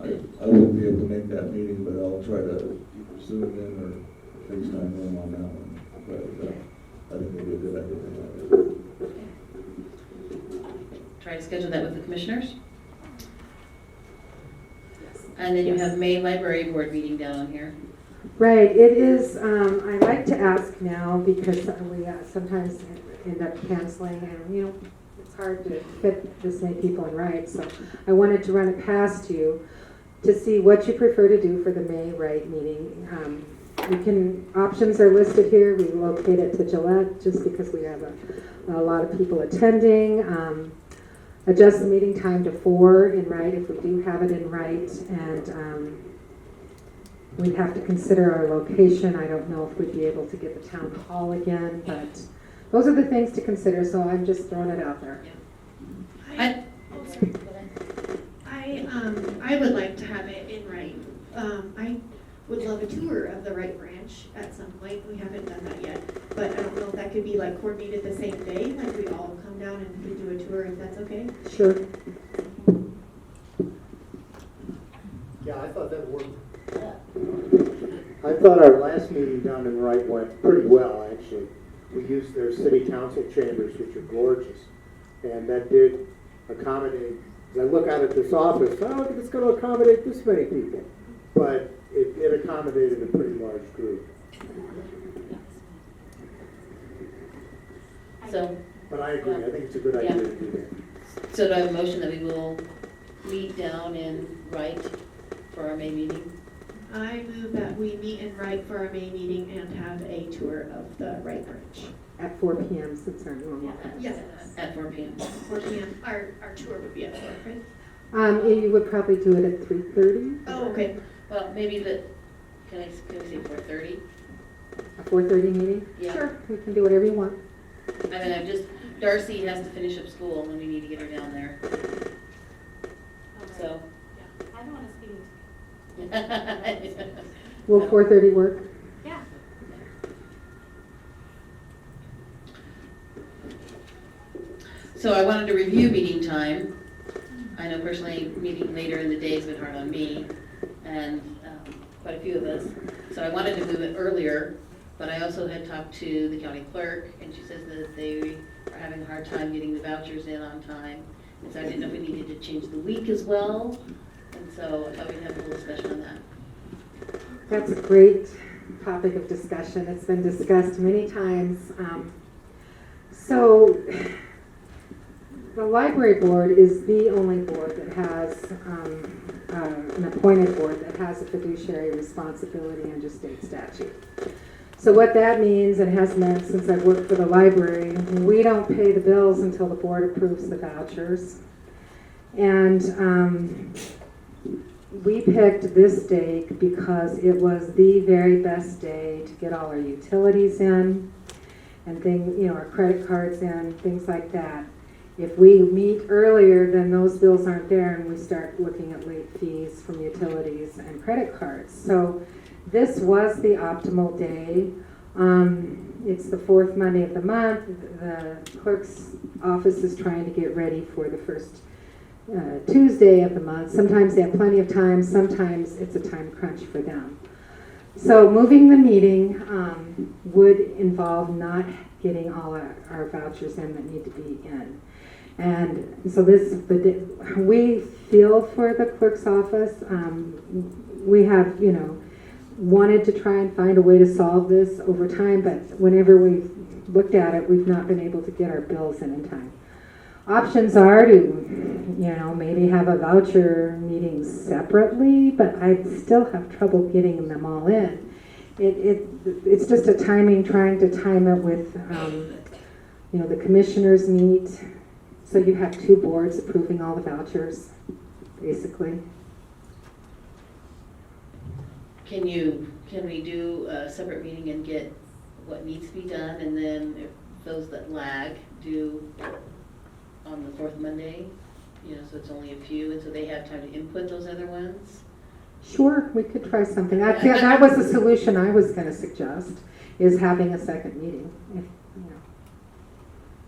S7: I won't be able to make that meeting, but I'll try to Zoom in or FaceTime in on that one. But I think it'll be a good idea.
S1: Try to schedule that with the commissioners? And then you have May library board meeting down on here.
S3: Right, it is, I like to ask now because we sometimes end up canceling and, it's hard to fit this many people in, right? So I wanted to run it past you to see what you prefer to do for the May meeting. options are listed here. We locate it to Gillette just because we have a lot of people attending. Adjust the meeting time to 4 in right if we do have it in right. And we'd have to consider our location. I don't know if we'd be able to get the town hall again, but those are the things to consider. So I'm just throwing it out there.
S5: I would like to have it in Wright. I would love a tour of the Wright branch at some point. We haven't done that yet, but I don't know if that could be like coordinated the same day, like we all come down and we do a tour, if that's okay.
S3: Sure.
S4: Yeah, I thought that worked. I thought our last meeting down in Wright went pretty well, actually. We used their city council chambers, which are gorgeous, and that did accommodate. As I look out at this office, I don't think it's going to accommodate this many people, but it accommodated a pretty large group.
S1: So,
S4: But I agree, I think it's a good idea to do that.
S1: so do I have a motion that we will meet down in Wright for our May meeting?
S5: I move that we meet in Wright for our May meeting and have a tour of the Wright branch.
S3: At 4 p.m. since our normal.
S5: Yes,
S1: At 4 p.m.
S5: 4 p.m. Our tour would be at 4, right?
S3: You would probably do it at 3:30.
S5: Oh, okay.
S1: Well, maybe can we say 4:30?
S3: A 4:30 meeting.
S1: Yeah.
S5: Sure.
S3: We can do whatever you want.
S1: I mean, Darcy has to finish up school and we need to get her down there, so.
S10: Yeah, I don't want to speak.
S3: Will 4:30 work?
S10: Yeah.
S1: So I wanted to review meeting time. I know personally, meeting later in the day has been hard on me and quite a few of us. So I wanted to move it earlier, but I also had talked to the county clerk and she says that they are having a hard time getting the vouchers in on time. And so I didn't know if we needed to change the week as well. And so I thought we'd have a little discussion on that.
S3: That's a great topic of discussion. It's been discussed many times. So the library board is the only board that has an appointed board that has a fiduciary responsibility under state statute. So what that means, and has meant since I've worked for the library, we don't pay the bills until the board approves the vouchers. And we picked this date because it was the very best day to get all our utilities in and our credit cards in, things like that. If we meet earlier, then those bills aren't there and we start looking at late fees from utilities and credit cards. So this was the optimal day. It's the fourth Monday of the month. The clerk's office is trying to get ready for the first Tuesday of the month. Sometimes they have plenty of time, sometimes it's a time crunch for them. So moving the meeting would involve not getting all our vouchers in that need to be in. And so we feel for the clerk's office. We have, wanted to try and find a way to solve this over time, but whenever we've looked at it, we've not been able to get our bills in time. Options are to, maybe have a voucher meeting separately, but I still have trouble getting them all in. It's just a timing, trying to time it with, the commissioners meet. So you have two boards approving all the vouchers, basically.
S1: Can we do a separate meeting and get what needs to be done, and then if those that lag do on the fourth Monday, so it's only a few, and so they have time to input those other ones?
S3: Sure, we could try something. That was the solution I was going to suggest, is having a second meeting.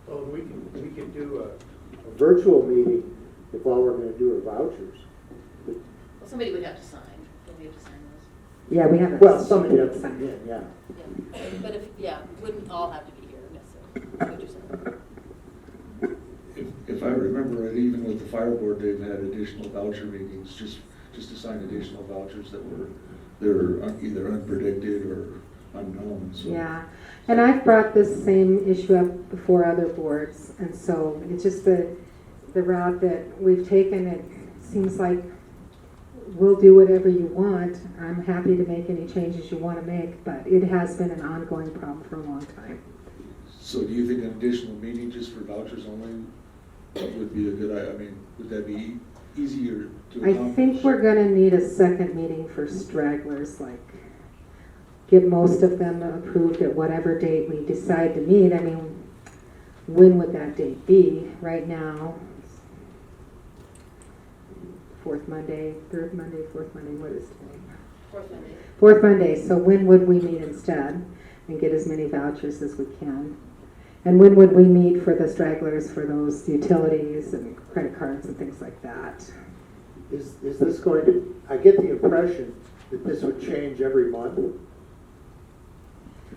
S4: Well, we can do a virtual meeting if all we're going to do are vouchers.
S1: Well, somebody would have to sign. Don't we have to sign those?
S3: Yeah, we have.
S4: Well, somebody has to be in, yeah.
S1: Yeah. But wouldn't all have to be here necessarily. That's what you're saying.
S7: If I remember right, even with the fire board, they've had additional voucher meetings, just to sign additional vouchers that they're either unpredicted or unknown, so.
S3: Yeah, and I've brought this same issue up before other boards, and so it's just the route that we've taken. It seems like we'll do whatever you want. I'm happy to make any changes you want to make, but it has been an ongoing problem for a long time.
S7: So do you think an additional meeting just for vouchers only would be a good, I mean, would that be easier to
S3: I
S7: accomplish?
S3: think we're gonna need a second meeting for stragglers, like, get most of them approved at whatever date we decide to meet. I mean, when would that date be? Right now, fourth Monday, third Monday, fourth Monday, what is today?
S1: Fourth Monday.
S3: Fourth Monday, so when would we meet instead and get as many vouchers as we can? And when would we meet for the stragglers for those utilities and credit cards and things like that?
S4: Is this going to, I get the impression that this would change every month.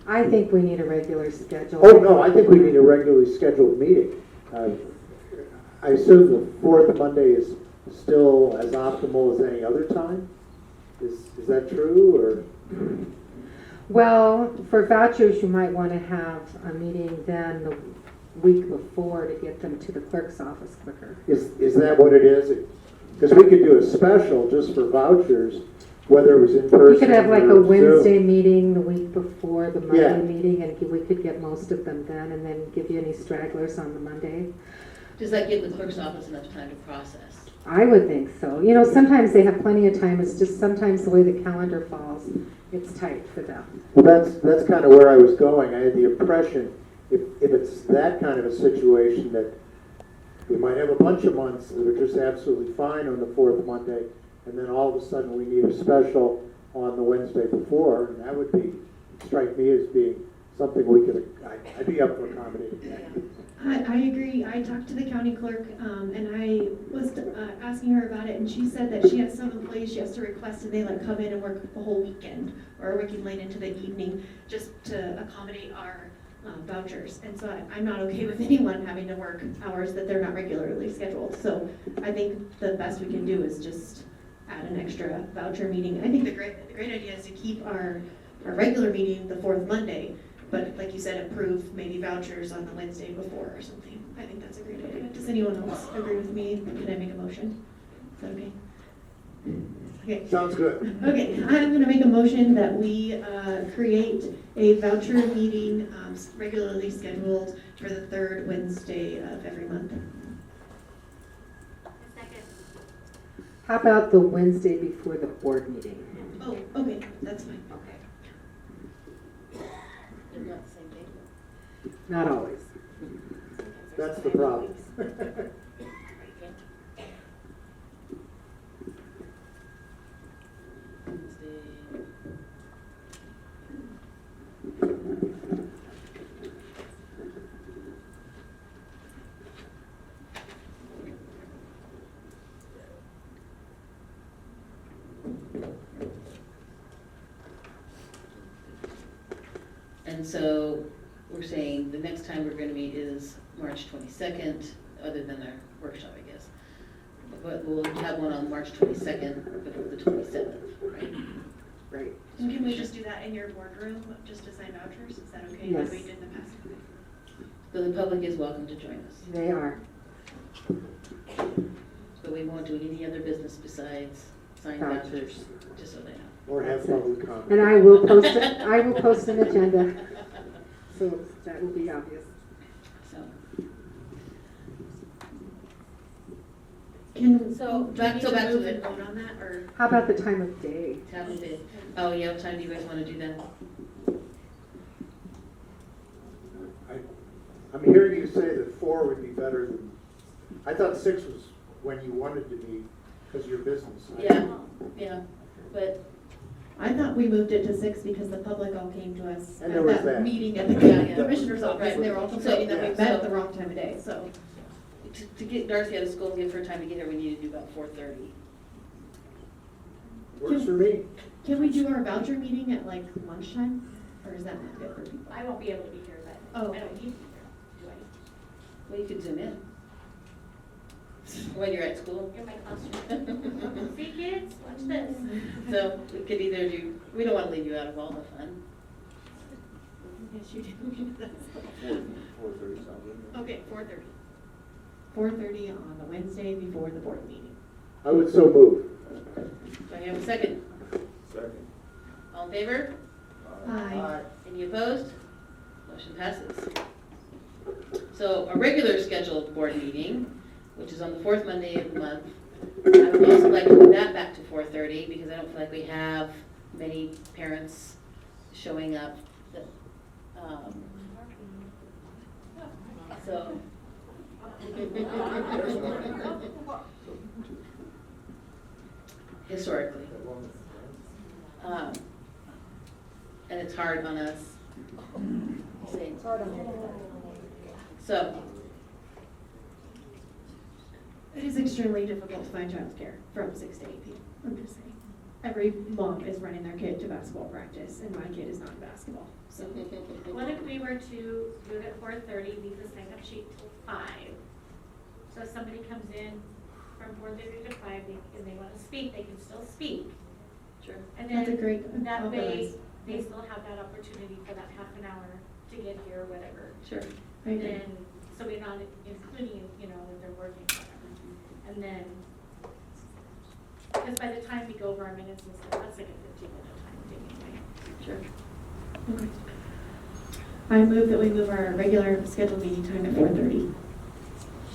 S3: I think we need a regular schedule.
S4: Oh, no, I think we need a regularly scheduled meeting. I assume the fourth Monday is still as optimal as any other time? Is that true, or?
S3: Well, for vouchers, you might want to have a meeting then the week before to get them to the clerk's office quicker.
S4: Is that what it is? Because we could do a special just for vouchers, whether it was in person.
S3: We could have like
S4: or
S3: a
S4: Zoom.
S3: Wednesday meeting the week before the
S4: Yeah.
S3: Monday meeting, and we could get most of them then, and then give you any stragglers on the Monday.
S1: Does that give the clerk's office enough time to process?
S3: I would think so. You know, sometimes they have plenty of time, it's just sometimes the way the calendar falls, it's tight for them.
S4: Well, that's kind of where I was going. I had the impression, if it's that kind of a situation, that we might have a bunch of months that are just absolutely fine on the fourth Monday, and then all of a sudden we need a special on the Wednesday before, and that would strike me as being something I'd be up for accommodating that.
S2: I agree. I talked to the county clerk, and I was asking her about it, and she said that she has some employees she has to request, and they like come in and work the whole weekend, or working late into the evening, just to accommodate our vouchers. And so I'm not okay with anyone having to work hours that they're not regularly scheduled. So I think the best we can do is just add an extra voucher meeting. I think the great idea is to keep our regular meeting the fourth Monday, but like you said, approve maybe vouchers on the Wednesday before or something. I think that's a great idea. Does anyone else agree with me? Can I make a motion? Is that okay? Okay.
S4: Sounds good.
S2: Okay, I'm gonna make a motion that we create a voucher meeting regularly scheduled for the third Wednesday of every month.
S5: Second.
S3: How about the Wednesday before the board meeting?
S2: Oh, okay, that's fine.
S3: Okay.
S1: They're not the same day.
S3: Not always.
S4: That's the problem.
S1: And so we're saying the next time we're gonna meet is March 22nd, other than our workshop, I guess. But we'll have one on March 22nd before the 27th, right?
S3: Right.
S5: And can we just do that in your boardroom, just to sign vouchers? Is that okay?
S3: Yes.
S5: Like we did in the past?
S1: So the public is welcome to join us.
S3: They are.
S1: But we won't do any other business besides sign
S3: Vouchers.
S1: vouchers, just so they know.
S4: Or have public comment.
S3: And I will post an agenda, so that will be obvious.
S1: So,
S5: So,
S1: back to
S5: move
S1: the
S5: and vote on that, or?
S3: How about the time of day?
S1: have a bit. Oh, yeah, what time do you guys want to do that?
S4: I'm hearing you say that 4 would be better than, I thought 6 was when you wanted to meet, because of your business.
S1: Yeah, but
S2: I thought we moved it to 6 because the public all came to us
S4: And
S2: at
S4: there was
S2: that
S4: that.
S2: meeting at the
S1: Yeah.
S2: commissioner's office, and they were all complaining that we
S1: So-
S2: met at the wrong time of day, so.
S1: to get Darcy out of school and give her time to get here, we need to do about 4:30.
S4: Works for me.
S2: Can we do our voucher meeting at like lunchtime, or is that not good for people?
S10: I won't be able to be here, but
S2: Oh.
S10: I don't need to be here, do I?
S1: Well, you could zoom in. When you're at school.
S10: In my classroom. See, kids, watch this.
S1: So we could either do, we don't want to leave you out of all the fun.
S2: Yes, you do.
S7: 4:30 sounds good.
S5: Okay, 4:30.
S2: 4:30 on the Wednesday before the board meeting.
S4: I would so move.
S1: Do I have a second?
S7: Second.
S1: All in favor?
S2: Aye.
S1: Any opposed? Motion passes. So a regular scheduled board meeting, which is on the fourth Monday of the month, I would also like to move that back to 4:30 because I don't feel like we have many parents showing up. So. Historically. And it's hard on us. So,
S2: It is extremely difficult to find childcare from 6 to 8 p.m. I'm just saying. Every mom is running their kid to basketball practice, and my kid is not in basketball. So
S10: What if we were to do it at 4:30, leave the sign-up sheet till 5? So if somebody comes in from 4:30 to 5, and they want to speak, they can still speak.
S1: sure.
S10: And
S2: That's a
S10: then
S2: great
S10: that way,
S2: compromise.
S10: they still have that opportunity for that half an hour to get here, whatever.
S1: Sure.
S2: I
S10: And
S2: agree.
S10: then, so we're not including, that they're working, whatever. And then, because by the time we go over our minutes and stuff, that's like a 15-minute time thing anyway.
S1: Sure.
S2: Okay. I move that we move our regular scheduled meeting time at 4:30.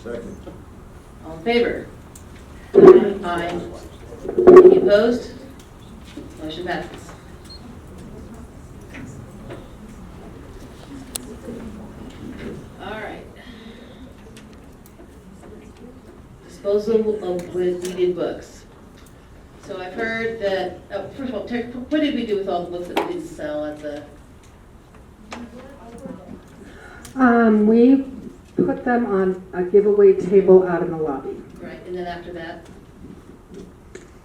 S7: Second.
S1: All in favor? Aye. Any opposed? Motion passes. All right. Disposal of needed books. So I've heard that, first of all, Terry, what did we do with all the books that we didn't sell at the,
S3: We put them on a giveaway table out in the lobby.
S1: right, and then after that,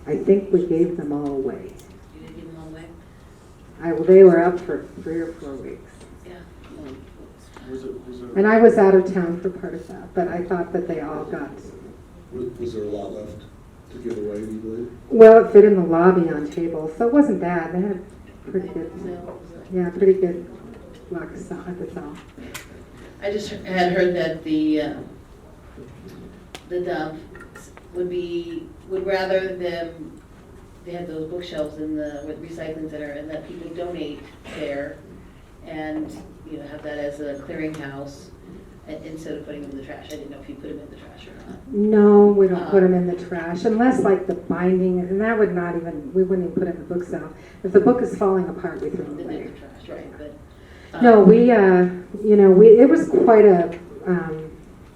S3: I think we gave them all away.
S1: you didn't give them all away?
S3: They were up for 3 or 4 weeks.
S1: Yeah.
S7: Was there,
S3: And I was out of town for part of that, but I thought that they all got,
S7: was there a lot left to give away, do you believe?
S3: well, it fit in the lobby on tables, so it wasn't bad. They had pretty good, pretty good luck at the sale.
S1: I just had heard that the dump would rather them, they had those bookshelves in the recycling center and let people donate there and, have that as a clearinghouse instead of putting them in the trash. I didn't know if you put them in the trash or not.
S3: No, we don't put them in the trash unless like the binding, and that would not even, we wouldn't even put it in the book sale. If the book is falling apart, we throw it
S1: Then in
S3: away.
S1: the trash, right, but.
S3: No, it was quite a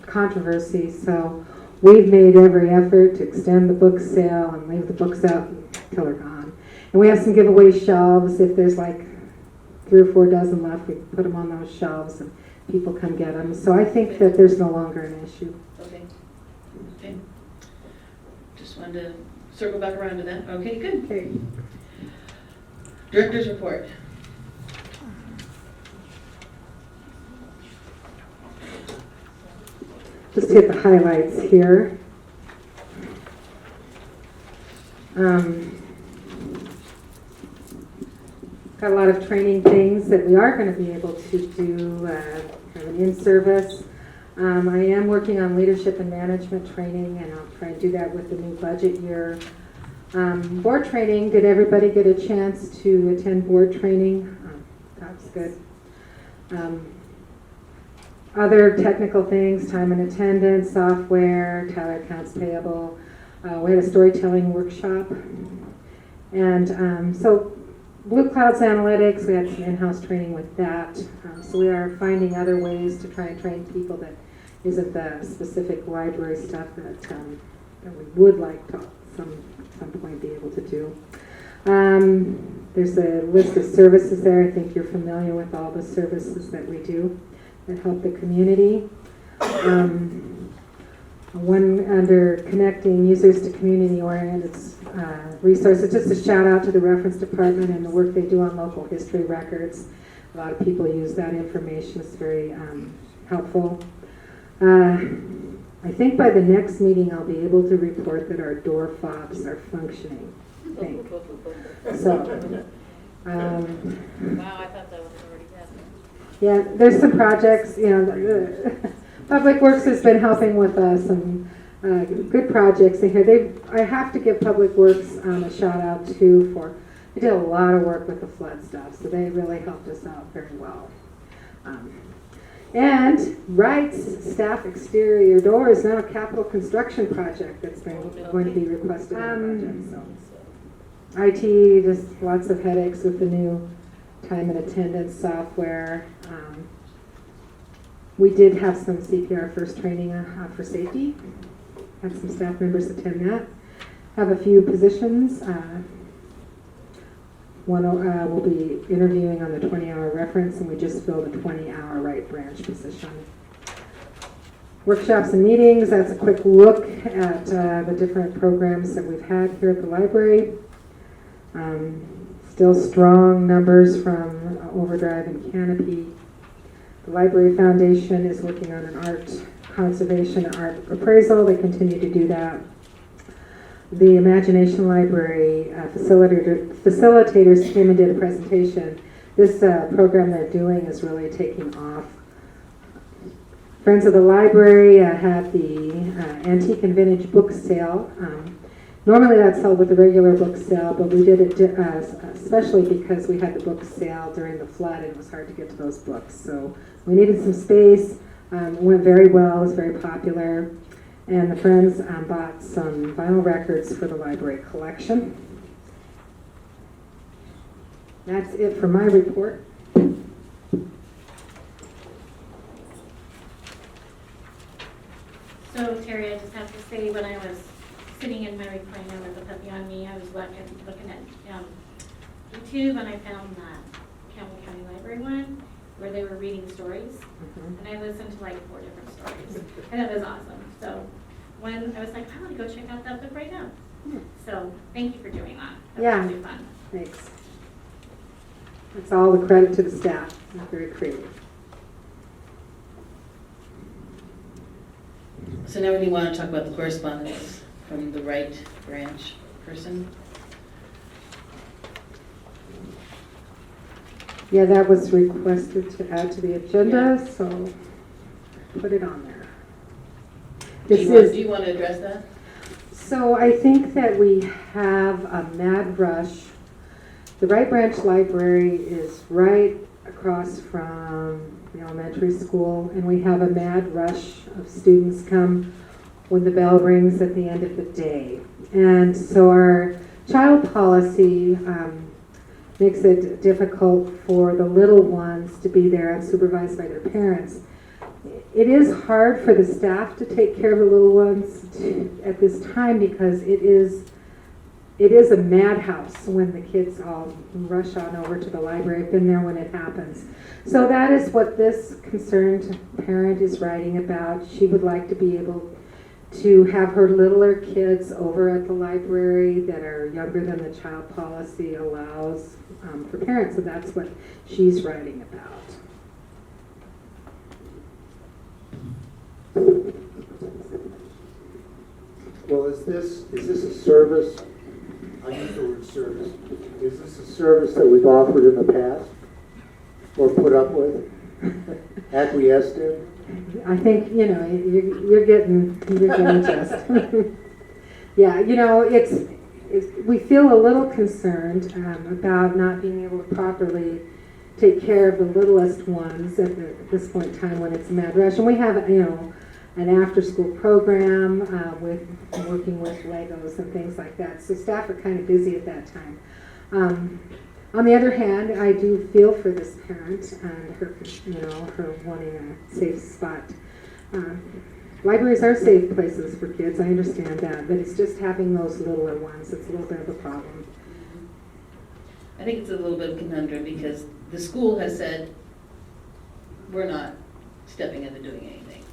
S3: controversy, so we've made every effort to extend the book sale and leave the books out until they're gone. And we have some giveaway shelves. If there's like 3 or 4 dozen left, we put them on those shelves and people come get them. So I think that there's no longer an issue.
S1: Okay. Okay. Just wanted to circle back around to that. Okay, good.
S3: Okay.
S1: Director's report.
S3: Just hit the highlights here. Got a lot of training things that we are going to be able to do kind of an in-service. I am working on leadership and management training, and I'll try and do that with the new budget year. Board training, did everybody get a chance to attend board training? That's good. Other technical things, time and attendance, software, Tyler accounts payable. We had a storytelling workshop. And so Blue Clouds Analytics, we had some in-house training with that. So we are finding other ways to try and train people that isn't the specific library stuff that we would like to some point be able to do. There's a list of services there. I think you're familiar with all the services that we do that help the community. One under connecting users to community-oriented resources, just a shout out to the reference department and the work they do on local history records. A lot of people use that information. It's very helpful. I think by the next meeting I'll be able to report that our door fobs are functioning. I think. So,
S1: Wow, I thought that was already happening.
S3: yeah, there's some projects, the Public Works has been helping with us, and good projects in here. I have to give Public Works a shout out too they did a lot of work with the flood stuff, so they really helped us out very well. And Wright's staff exterior door is now a capital construction project that's going to be requested in the budget. So IT, just lots of headaches with the new time and attendance software. We did have some CPR first training for safety. Had some staff members attend that. Have a few positions. One will be interviewing on the 20-hour reference, and we just filled a 20-hour right branch position. Workshops and meetings, that's a quick look at the different programs that we've had here at the library. Still strong numbers from Overdrive and Canopy. The Library Foundation is working on an art conservation art appraisal. They continue to do that. The Imagination Library facilitators came and did a presentation. This program they're doing is really taking off. Friends of the Library had the Antique and Vintage book sale. Normally that's held with the regular book sale, but we did it especially because we had the book sale during the flood and it was hard to get to those books. So we needed some space. It went very well. It was very popular. And the friends bought some vinyl records for the library collection. That's it for my report.
S10: So Terry, I just have to say, when I was sitting in my recliner with the puppy on me, I was looking at YouTube, and I found that Campbell County Library one where they were reading stories, and I listened to like 4 different stories, and it was awesome. So when I was like, I want to go check out that book right now. So thank you for doing that. That was really fun.
S3: Thanks. It's all the credit to the staff. It's very creative.
S1: So now we want to talk about the correspondence from the right branch person.
S3: Yeah, that was requested to add to the agenda, so put it on there.
S1: Do you want to address that?
S3: So I think that we have a mad rush. The Wright Branch Library is right across from the elementary school, and we have a mad rush of students come when the bell rings at the end of the day. And so our child policy makes it difficult for the little ones to be there unsupervised by their parents. It is hard for the staff to take care of the little ones at this time because it is a madhouse when the kids all rush on over to the library. I've been there when it happens. So that is what this concerned parent is writing about. She would like to be able to have her littler kids over at the library that are younger than the child policy allows for parents. So that's what she's writing about.
S4: Well, is this a service? I use the word service. Is this a service that we've offered in the past or put up with, acquiesced in?
S3: I think, you're getting just. Yeah, we feel a little concerned about not being able to properly take care of the littlest ones at this point in time when it's a mad rush. And we have, an after-school program with working with Legos and things like that. So staff are kind of busy at that time. On the other hand, I do feel for this parent and her wanting a safe spot. Libraries are safe places for kids, I understand that, but it's just having those littler ones that's a little bit of a problem.
S1: I think it's a little bit of a conundrum because the school has said, we're not stepping into doing anything.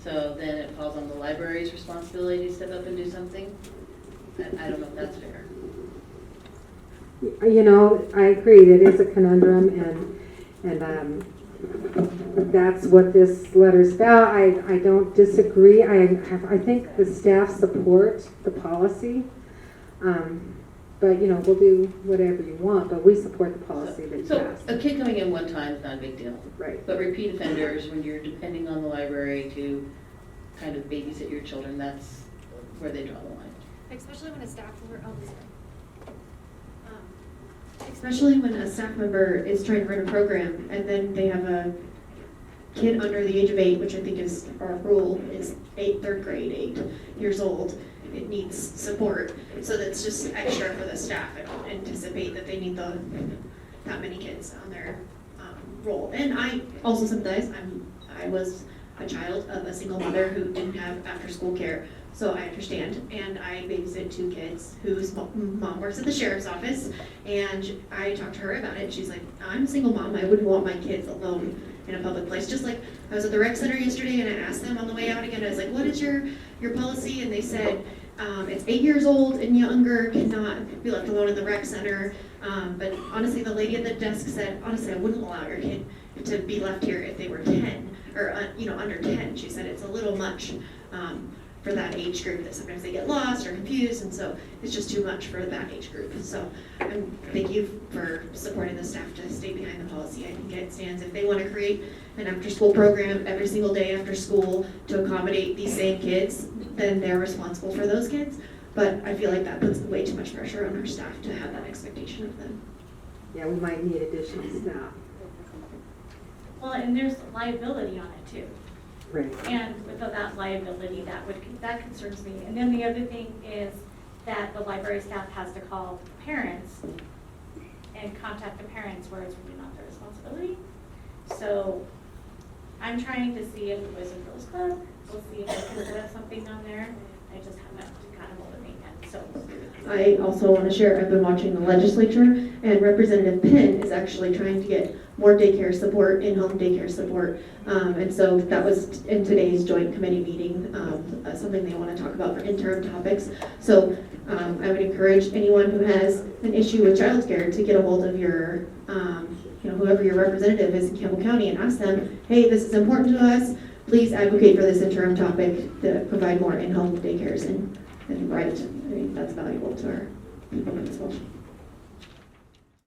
S1: So then it falls on the library's responsibility to step up and do something. I don't know if that's fair.
S3: I agree, it is a conundrum, and that's what this letter's about. I don't disagree. I think the staff support the policy, but we'll do whatever you want, but we support the policy that you
S1: So
S3: passed.
S1: a kid coming in one time is not a big deal.
S3: Right.
S1: But repeat offenders, when you're depending on the library to kind of babysit your children, that's where they draw the line.
S5: Especially when a staff member, oh, sorry.
S2: Especially when a staff member is trying to run a program and then they have a kid under the age of 8, which I think is our rule, is third grade, 8 years old. It needs support, so that's just extra for the staff. I don't anticipate that they need that many kids on their role. And I also sympathize. I was a child of a single mother who didn't have after-school care, so I understand. And I babysit 2 kids whose mom works at the sheriff's office, and I talked to her about it. She's like, I'm a single mom. I wouldn't want my kids alone in a public place. Just like I was at the rec center yesterday, and I asked them on the way out again. I was like, "What is your policy?" And they said, it's 8 years old and younger cannot be left alone in the rec center. But honestly, the lady at the desk said, honestly, I wouldn't allow your kid to be left here if they were 10 or under 10. She said it's a little much for that age group, that sometimes they get lost or confused, and so it's just too much for that age group. So thank you for supporting the staff to stay behind the policy. I think it stands. If they want to create an after-school program every single day after school to accommodate these same kids, then they're responsible for those kids. But I feel like that puts way too much pressure on our staff to have that expectation of them.
S3: Yeah, we might need additional staff.
S10: Well, and there's liability on it too.
S3: Right.
S10: And without that liability, that concerns me. And then the other thing is that the library staff has to call parents and contact the parents, where it's really not their responsibility. So I'm trying to see if the Boys and Girls Club, we'll see if they can set up something on there. I just haven't gotten hold of it yet, so.
S2: I also want to share, I've been watching the legislature, and Representative Penn is actually trying to get more daycare support, in-home daycare support. And so that was in today's joint committee meeting, something they want to talk about for interim topics. So I would encourage anyone who has an issue with childcare to get a hold of your, whoever your representative is in Campbell County, and ask them, hey, this is important to us. Please advocate for this interim topic to provide more in-home daycares and right. I mean, that's valuable to our people as well.